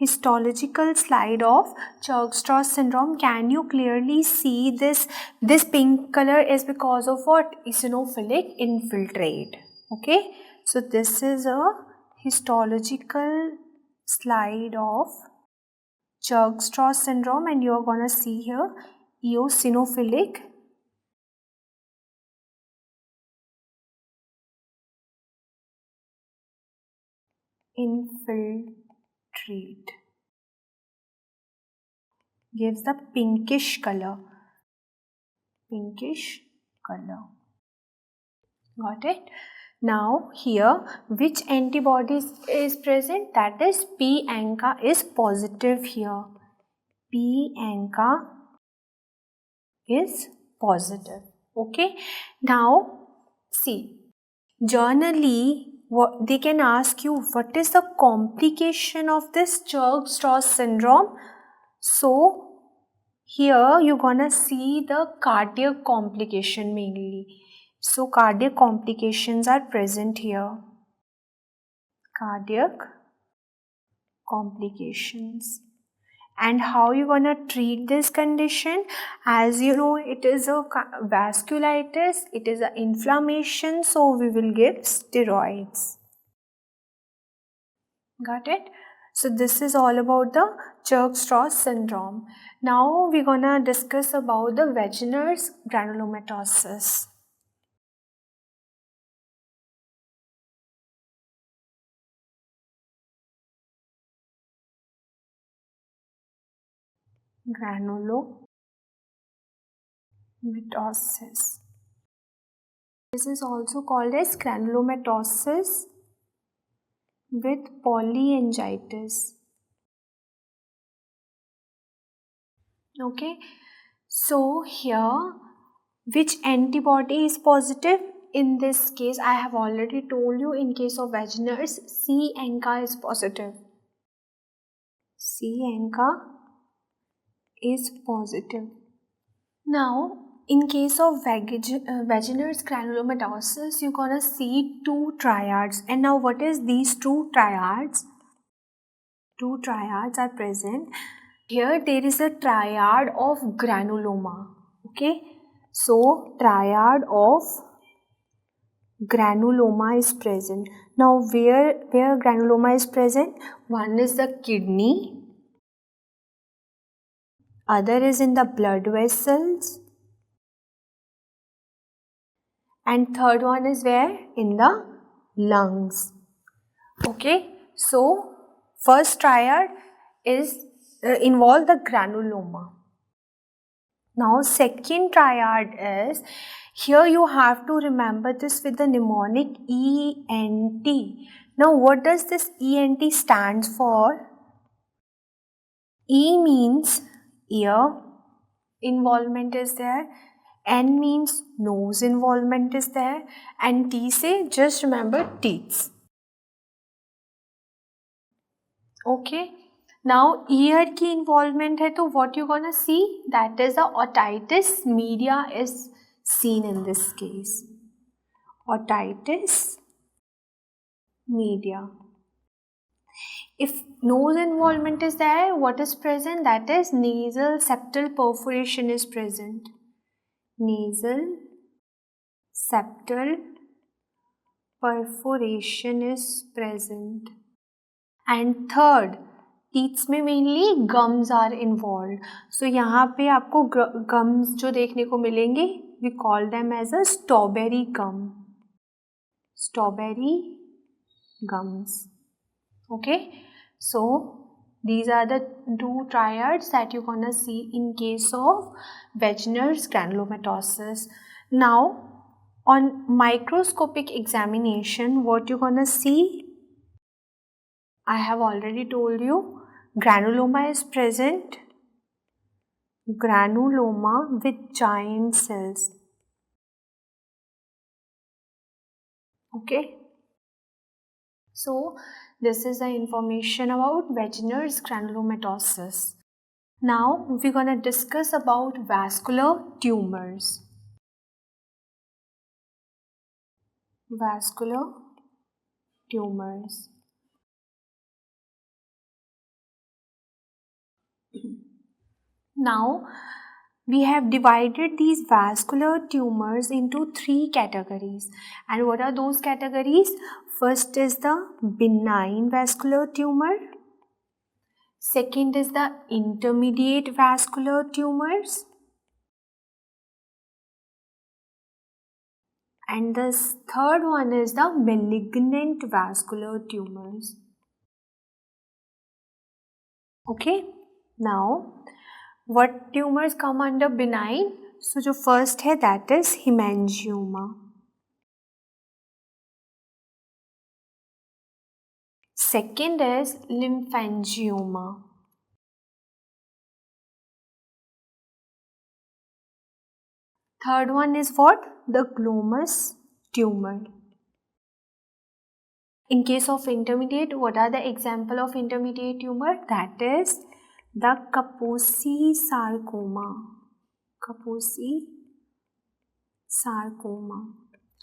histological slide of Churg-Strauss syndrome. Can you clearly see this? This pink color is because of what? Eosinophilic infiltrate. Okay, so this is a histological slide of Churg-Strauss syndrome, and you are gonna see here eosinophilic infiltrate. Gives the pinkish color. Pinkish color. Got it? Now here, which antibodies is present? That is P-ANCA is positive here. P-ANCA is positive. Okay. Now see, generally what they can ask you, what is the complication of this Churg-Strauss syndrome? So here you're gonna see the cardiac complication mainly. So cardiac complications are present here. Cardiac complications. And how you gonna treat this condition? As you know, it is a vasculitis, it is an inflammation, so we will give steroids. Got it? So this is all about the Churg-Strauss syndrome. Now we're gonna discuss about the Wegener's granulomatosis. Granulomatosis. This is also called as granulomatosis with polyangiitis. Okay, so here which antibody is positive? In this case, I have already told you, in case of Wegener's, C-ANCA is positive. C-ANCA is positive. Now, in case of Wegener's granulomatosis, you're gonna see two triads. And now what is these two triads? Two triads are present. Here there is a triad of granuloma. Okay, so triad of granuloma is present. Now where granuloma is present? One is the kidney, other is in the blood vessels, and third one is where? In the lungs. Okay, so first triad is involve the granuloma. Now second triad is, here you have to remember this with the mnemonic ENT. Now what does this ENT stands for? E means ear involvement is there, N means nose involvement is there, and T say just remember teeth. Okay. Now ear की involvement है, तो what you gonna see? That is the otitis media is seen in this case. Otitis media. If nose involvement is there, what is present? That is nasal septal perforation is present. Nasal septal perforation is present. And third, teeth में mainly gums are involved. So यहाँ पे आपको gums जो देखने को मिलेंगे, we call them as a strawberry gum. Strawberry gums. Okay, so these are the two triads that you're gonna see in case of Wegener's granulomatosis. Now, on microscopic examination, what you're gonna see, I have already told you, granuloma is present. Granuloma with giant cells. Okay. So, this is the information about Wegener's granulomatosis. Now, we're going to discuss about vascular tumors. Vascular tumors. Now, we have divided these vascular tumors into three categories. And what are those categories? First is the benign vascular tumor. Second is the intermediate vascular tumors. And the third one is the malignant vascular tumors. Okay, now what tumors come under benign? So जो first है that is hemangioma. Second is lymphangioma. Third one is what? The glomus tumor. In case of intermediate, what are the example of intermediate tumor? That is the Kaposi sarcoma. Kaposi sarcoma.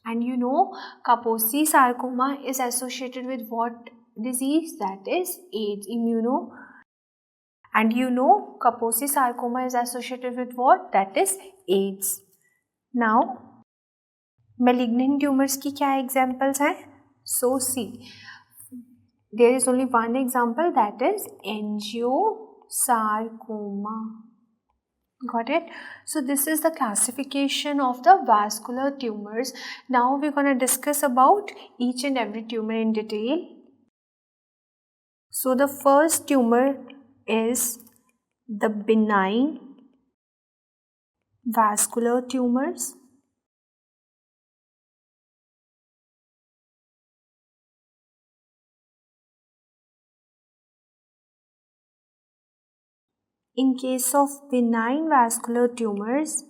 And you know, Kaposi sarcoma is associated with what disease? That is AIDS, immuno. And you know, Kaposi sarcoma is associated with what? That is AIDS. Now, malignant tumors की क्या examples हैं? So see, there is only one example, that is angiosarcoma. Got it? So this is the classification of the vascular tumors. Now we're going to discuss about each and every tumor in detail. So the first tumor is the benign vascular tumors. In case of benign vascular tumors,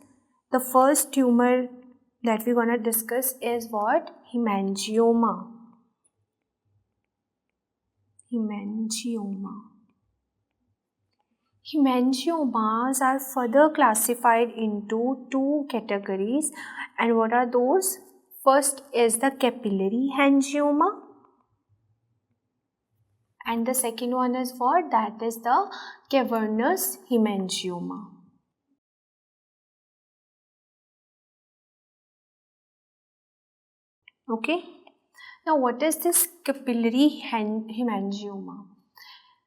the first tumor that we're going to discuss is what? Hemangioma. Hemangioma. Hemangiomas are further classified into two categories. And what are those? First is the capillary hemangioma. And the second one is what? That is the cavernous hemangioma. Okay. Now what is this capillary hemangioma?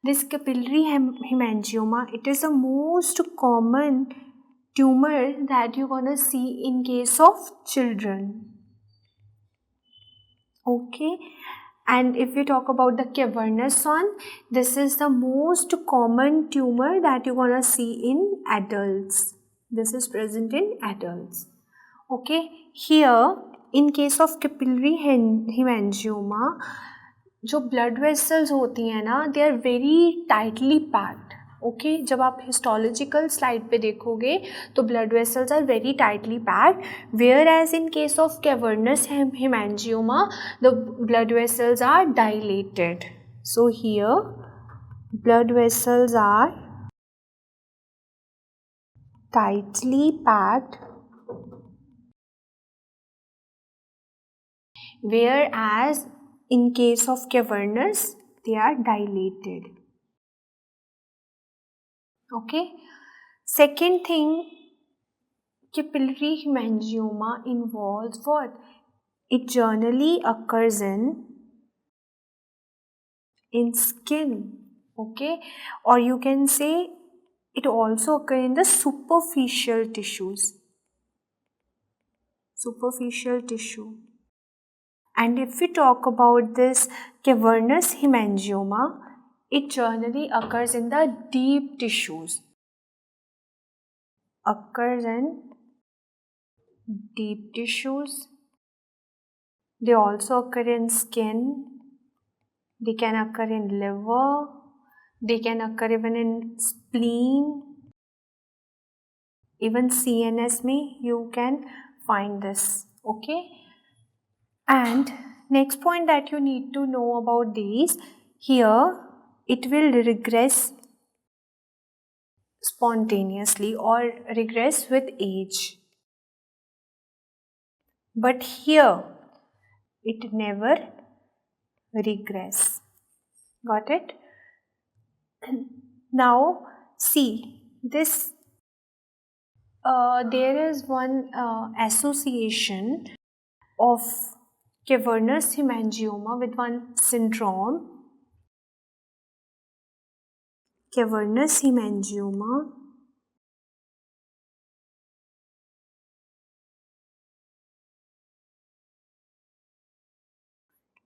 This capillary hemangioma, it is the most common tumor that you're gonna see in case of children. Okay. And if we talk about the cavernous one, this is the most common tumor that you're gonna see in adults. This is present in adults. Okay, here in case of capillary hemangioma, जो blood vessels होती हैं ना, they are very tightly packed. Okay जब आप histological slide पे देखोगे तो blood vessels are very tightly packed, whereas in case of cavernous haemangioma the blood vessels are dilated. So here blood vessels are tightly packed, whereas in case of cavernous they are dilated. Okay. Second thing, capillary hemangioma involves what? It generally occurs in skin, okay, or you can say it also occurs in the superficial tissues. Superficial tissue. And if we talk about this cavernous hemangioma, it generally occurs in the deep tissues. Occurs in deep tissues. They also occur in skin. They can occur in liver. They can occur even in spleen. Even CNS may you can find this. Okay. And next point that you need to know about these, here it will regress spontaneously or regress with age. But here it never regress. Got it? Now see this, there is one association of cavernous hemangioma with one syndrome. Cavernous hemangioma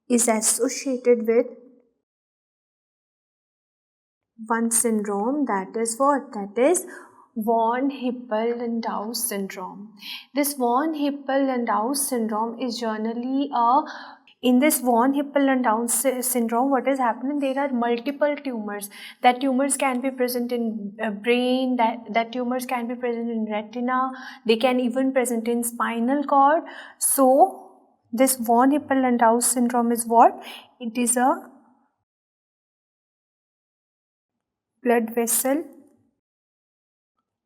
is associated with one syndrome, that is what? That is von Hippel-Lindau syndrome. This von Hippel-Lindau syndrome is generally in this von Hippel-Lindau syndrome, what is happening? There are multiple tumors. That tumors can be present in brain, that tumors can be present in retina, they can even present in spinal cord. So this von Hippel-Lindau syndrome is what? It is a blood vessel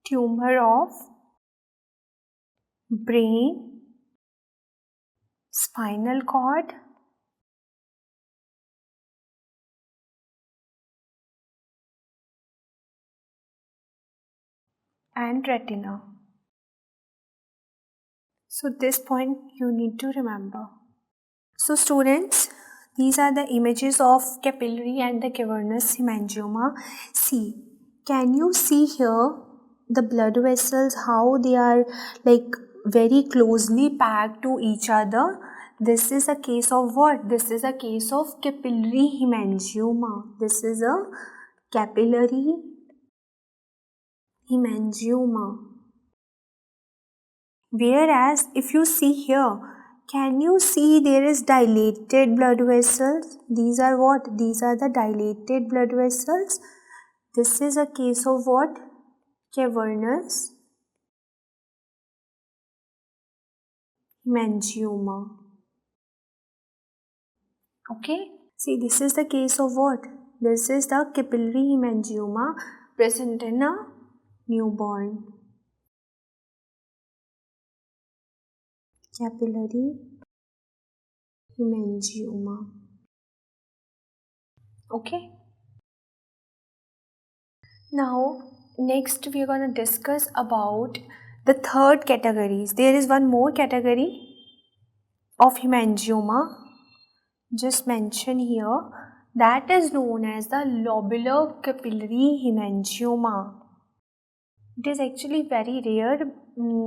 tumor of brain, spinal cord, and retina. So this point you need to remember. So students, these are the images of capillary and the cavernous hemangioma. See, can you see here the blood vessels, how they are like very closely packed to each other? This is a case of what? This is a case of capillary hemangioma. This is a capillary hemangioma. Whereas if you see here, can you see there is dilated blood vessels? These are what? These are the dilated blood vessels. This is a case of what? Cavernous hemangioma. Okay. See, this is the case of what? This is the capillary hemangioma present in a newborn. Capillary hemangioma. Okay. Now next we are going to discuss about the third categories. There is one more category of hemangioma just mentioned here, that is known as the lobular capillary hemangioma. It is actually very rare,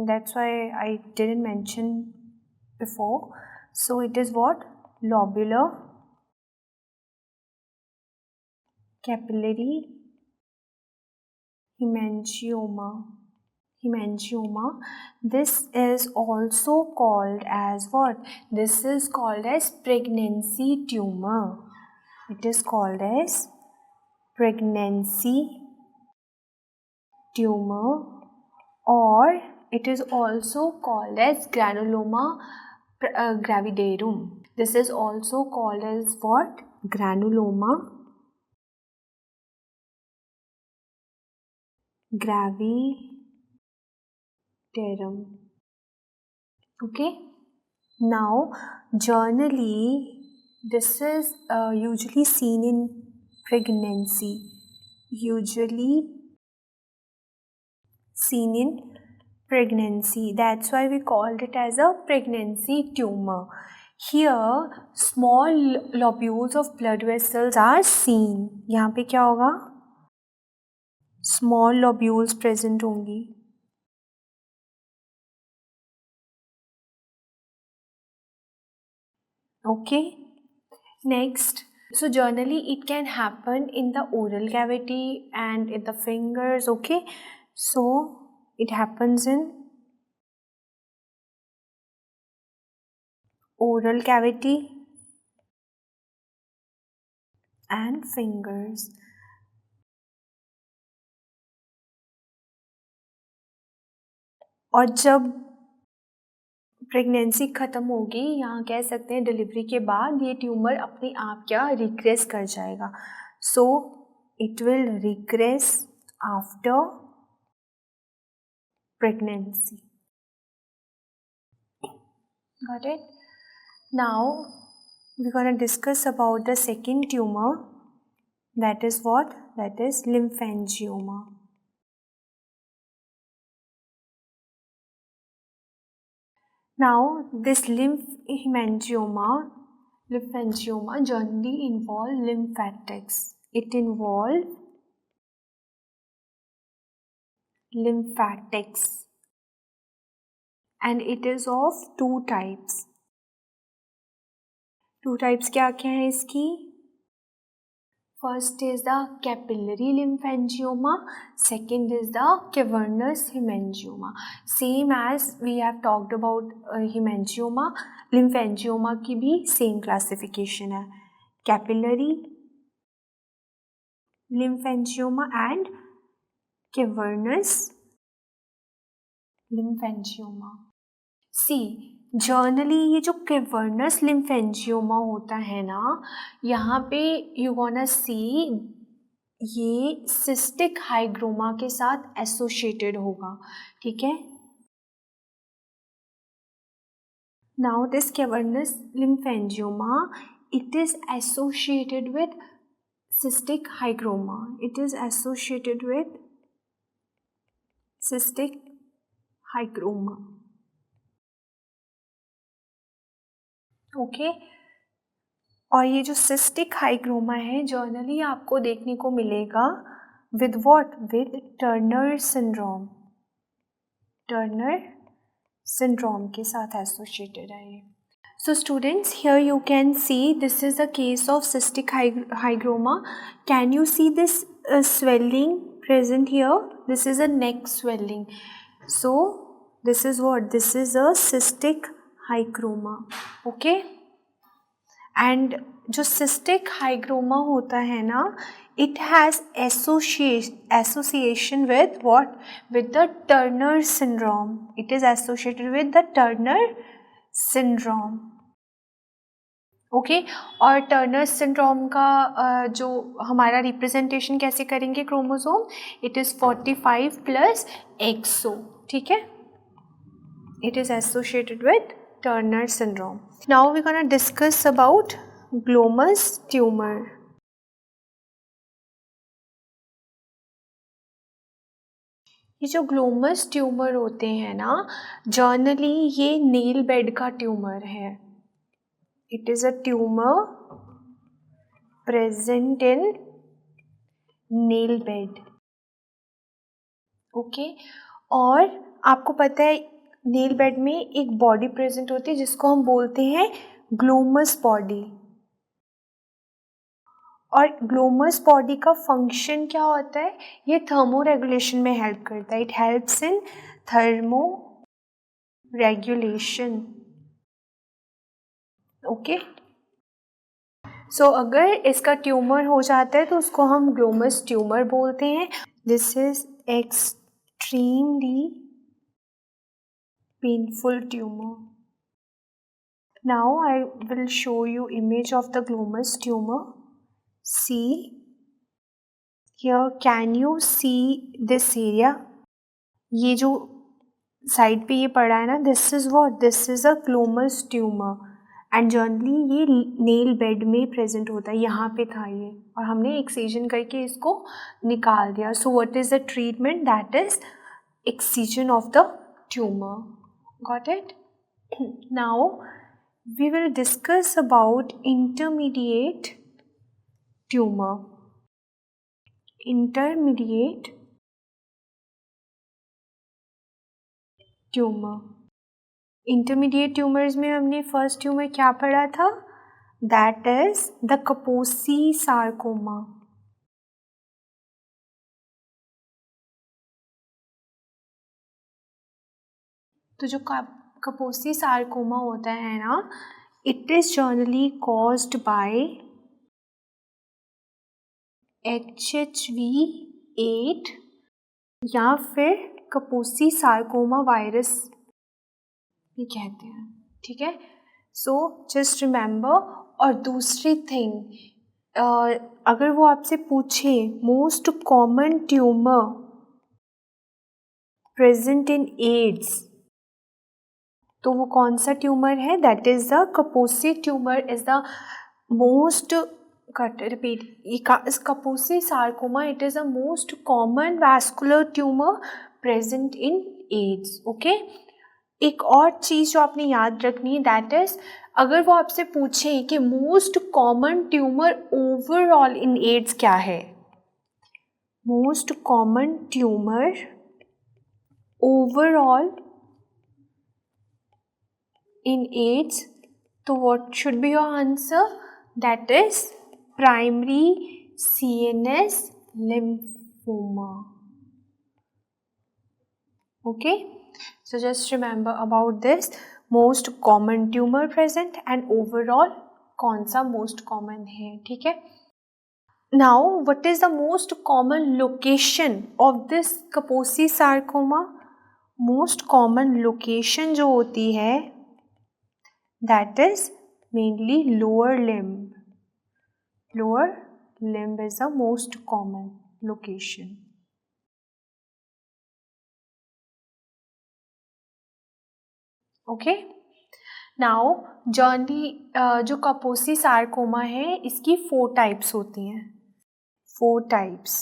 that's why I didn't mention before. So it is what? Lobular capillary hemangioma. This is also called as what? This is called as pregnancy tumor. It is called as pregnancy tumor, or it is also called as granuloma gravidarum. This is also called as what? Granuloma gravidarum. Okay. Now, generally, This is usually seen in pregnancy. That's why we called it as a pregnancy tumor. Here small lobules of blood vessels are seen. यहाँ पे क्या होगा? Small lobules present होंगी. Okay. Next, so generally it can happen in the oral cavity and in the fingers. Okay, so it happens in oral cavity and fingers. और जब pregnancy ख़त्म होगी, यहाँ कह सकते हैं डिलीवरी के बाद ये ट्यूमर अपने आप क्या रिग्रेस कर जाएगा. So it will regress after pregnancy. Got it? Now we're going to discuss about the second tumor. That is what? That is lymphangioma. Now this lymphangioma generally involve lymphatics. It involves lymphatics and it is of two types. Two types क्या हैं इसकी? First is the capillary lymphangioma, second is the cavernous hemangioma. Same as we have talked about hemangioma, lymphangioma की भी same classification है. Capillary lymphangioma and cavernous lymphangioma. See, generally ये जो cavernous लिम्फेंजियोमा होता है ना, यहाँ पे यू गोना सी ये सिस्टिक हाइग्रोमा के साथ एसोसिएटेड होगा. ठीक है. Now this cavernous lymphangioma it is associated with cystic hygroma. It is associated with cystic hygroma. Okay. और ये जो सिस्टिक हाइग्रोमा है जर्नली आपको देखने को मिलेगा with what? With Turner syndrome. Turner syndrome के साथ एसोसिएटेड है ये. So students, here you can see this is a case of cystic hygroma. Can you see this swelling present here? This is a neck swelling. So this is what? This is a cystic hygroma. Okay. And जो cystic hygroma होता है ना, it has association with what? With the Turner syndrome. It is associated with the Turner syndrome. ओके. और Turner syndrome का जो हमारा representation कैसे करेंगे chromosome? It is 45 plus XO. ठीक है. It is associated with Turner syndrome. Now we gonna discuss about glomus tumour. ये जो ग्लोमस ट्यूमर होते हैं ना, जर्नली ये नेल बेड का ट्यूमर है. It is a tumor present in nail bed. Okay. और आपको पता है नेल बेड में एक बॉडी प्रेजेंट होती है जिसको हम बोलते हैं ग्लोमस बॉडी. और ग्लोमस बॉडी का फंक्शन क्या होता है? ये थर्मो रेगुलेशन में हेल्प करता है. It helps in thermoregulation. Okay. So अगर इसका ट्यूमर हो जाता है तो उसको हम ग्लोमस ट्यूमर बोलते हैं. This is extremely painful tumour. Now I will show you image of the Glomus tumour. See here, can you see this area? ये जो साइड पे ये पड़ा है ना, this is what? This is a Glomus tumour. And generally ये nail bed में present होता है, यहाँ पे था ये और हमने एक्सीजन करके इसको निकाल दिया. So what is the treatment? That is excision of the tumour. Got it? Now we will discuss about intermediate tumor. Intermediate tumor. Intermediate tumors में हमने फर्स्ट ट्यूमर क्या पढ़ा था? That is the Kaposi sarcoma. तो जो Kaposi sarcoma होता है ना, it is generally caused by HHV8 या फिर Kaposi sarcoma वायरस भी कहते हैं. ठीक है, सो जस्ट रिमेंबर. और दूसरी थिंग, अगर वो आपसे पूछे most common tumour present in AIDS, तो वो कौन सा ट्यूमर है? That is the Kaposi tumour is the most, Kaposi sarcoma, it is the most common vascular tumor present in AIDS. Okay, एक और चीज़ जो आपने याद रखनी है, दैट इज अगर वो आपसे पूछे कि most common tumour overall in AIDS क्या है, most common tumour overall in AIDS, तो what should be your answer? That is primary CNS lymphoma. Okay, so just remember about this, most common tumor present and overall कौन सा most common है. ठीक है, now what is the most common location of this Kaposi sarcoma? most common location जो होती है, that is mainly lower limb. Lower limb is the most common location. Okay, now generally जो Kaposi sarcoma है, इसकी 4 types होती हैं. 4 types.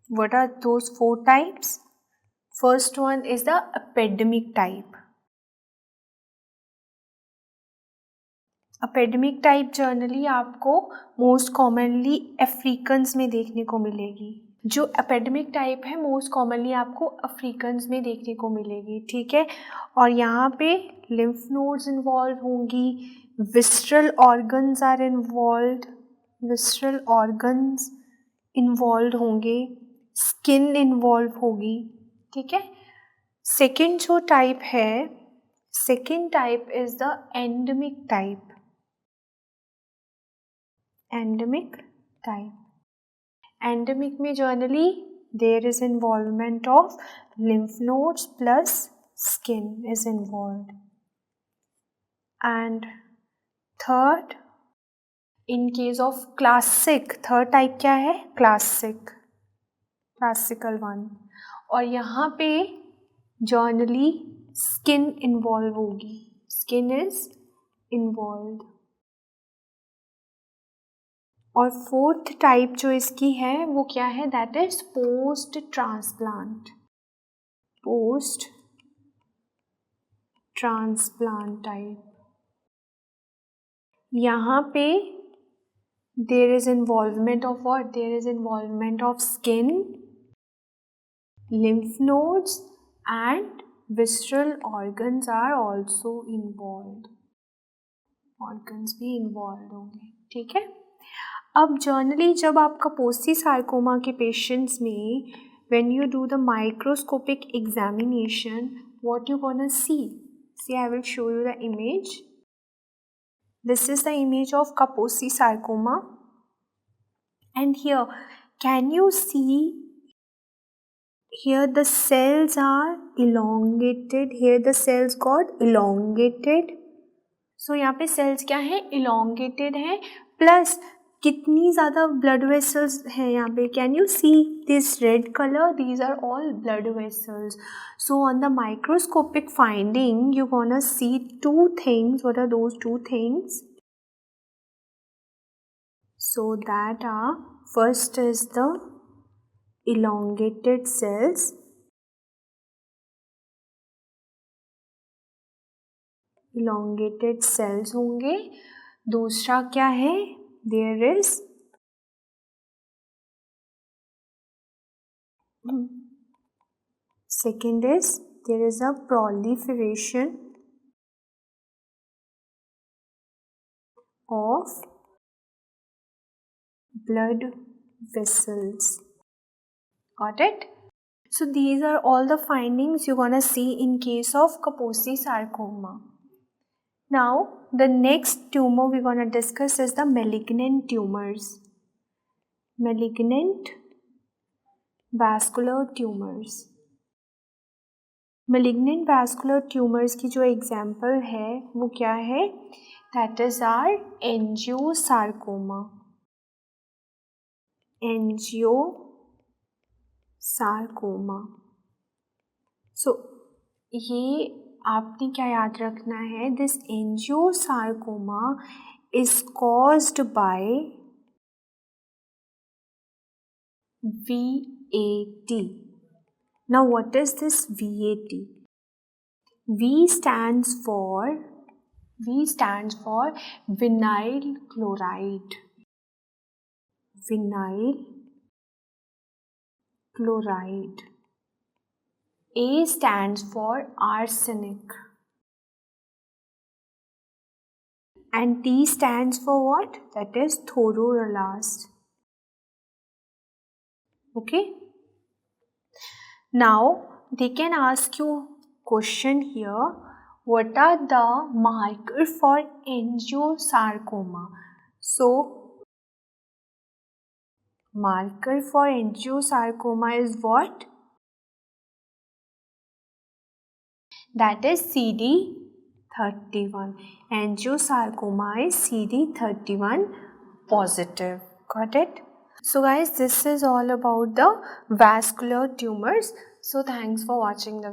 What are those 4 types? First one is the epidemic type. Epidemic type generally आपको most commonly Africans में देखने को मिलेगी. जो एपिडेमिक टाइप है मोस्ट कॉमनली आपको अफ्रीकन्स में देखने को मिलेगी. ठीक है, और यहाँ पे लिम्फ नोड्स इन्वॉल्व होंगी, visceral organs are involve, visceral organs involve होंगे, स्किन इन्वॉल्व होगी. ठीक है, सेकेंड जो टाइप है, second type is the endemic type. Endemic type, endemic में generally there is involvement of lymph nodes plus skin is involved. And third, in case of classic, third type क्या है? classic, classical one. और यहाँ पे generally skin involve होगी, skin is involve. और fourth type जो इसकी है वो क्या है? That is post transplant. Post transplant type. यहाँ पे there is involvement of what? There is involvement of skin, lymph nodes and visceral organs are also involved. Organs भी involved होंगे. ठीक है, अब जनरली जब आप Kaposi sarcoma के पेशेंट्स में when you do the microscopic examination, what you gonna see? See, I will show you the image. This is the image of Kaposi sarcoma, and here can you see? Here the cells are elongated. Here the cells got elongated. So यहाँ पे cells क्या है? Elongated है. Plus कितनी ज़्यादा blood vessels हैं यहाँ पे? Can you see this red colour? These are all blood vessels. So on the microscopic finding you gonna see two things. What are those two things? So that are, first is the elongated cells. Elongated cells होंगे. दूसरा क्या है? There is second is there is a proliferation of blood vessels. Got it? So these are all the findings you're gonna see in case of Kaposi sarcoma. Now the next tumor we're gonna discuss is the malignant tumors. Malignant vascular tumors. Malignant vascular tumors की जो example है वो क्या है? That is our angiosarcoma. Angiosarcoma. So ये आपने क्या याद रखना है? This angiosarcoma is caused by VAT. Now what is this VAT? V stands for vinyl chloride. Vinyl chloride. A stands for arsenic. And T stands for what? That is thorolast. Okay? Now they can ask you question here. What are the marker for angiosarcoma? So marker for angiosarcoma is what? That is CD31. Angiosarcoma is CD31 positive. Got it? So guys, this is all about the vascular tumors. So thanks for watching the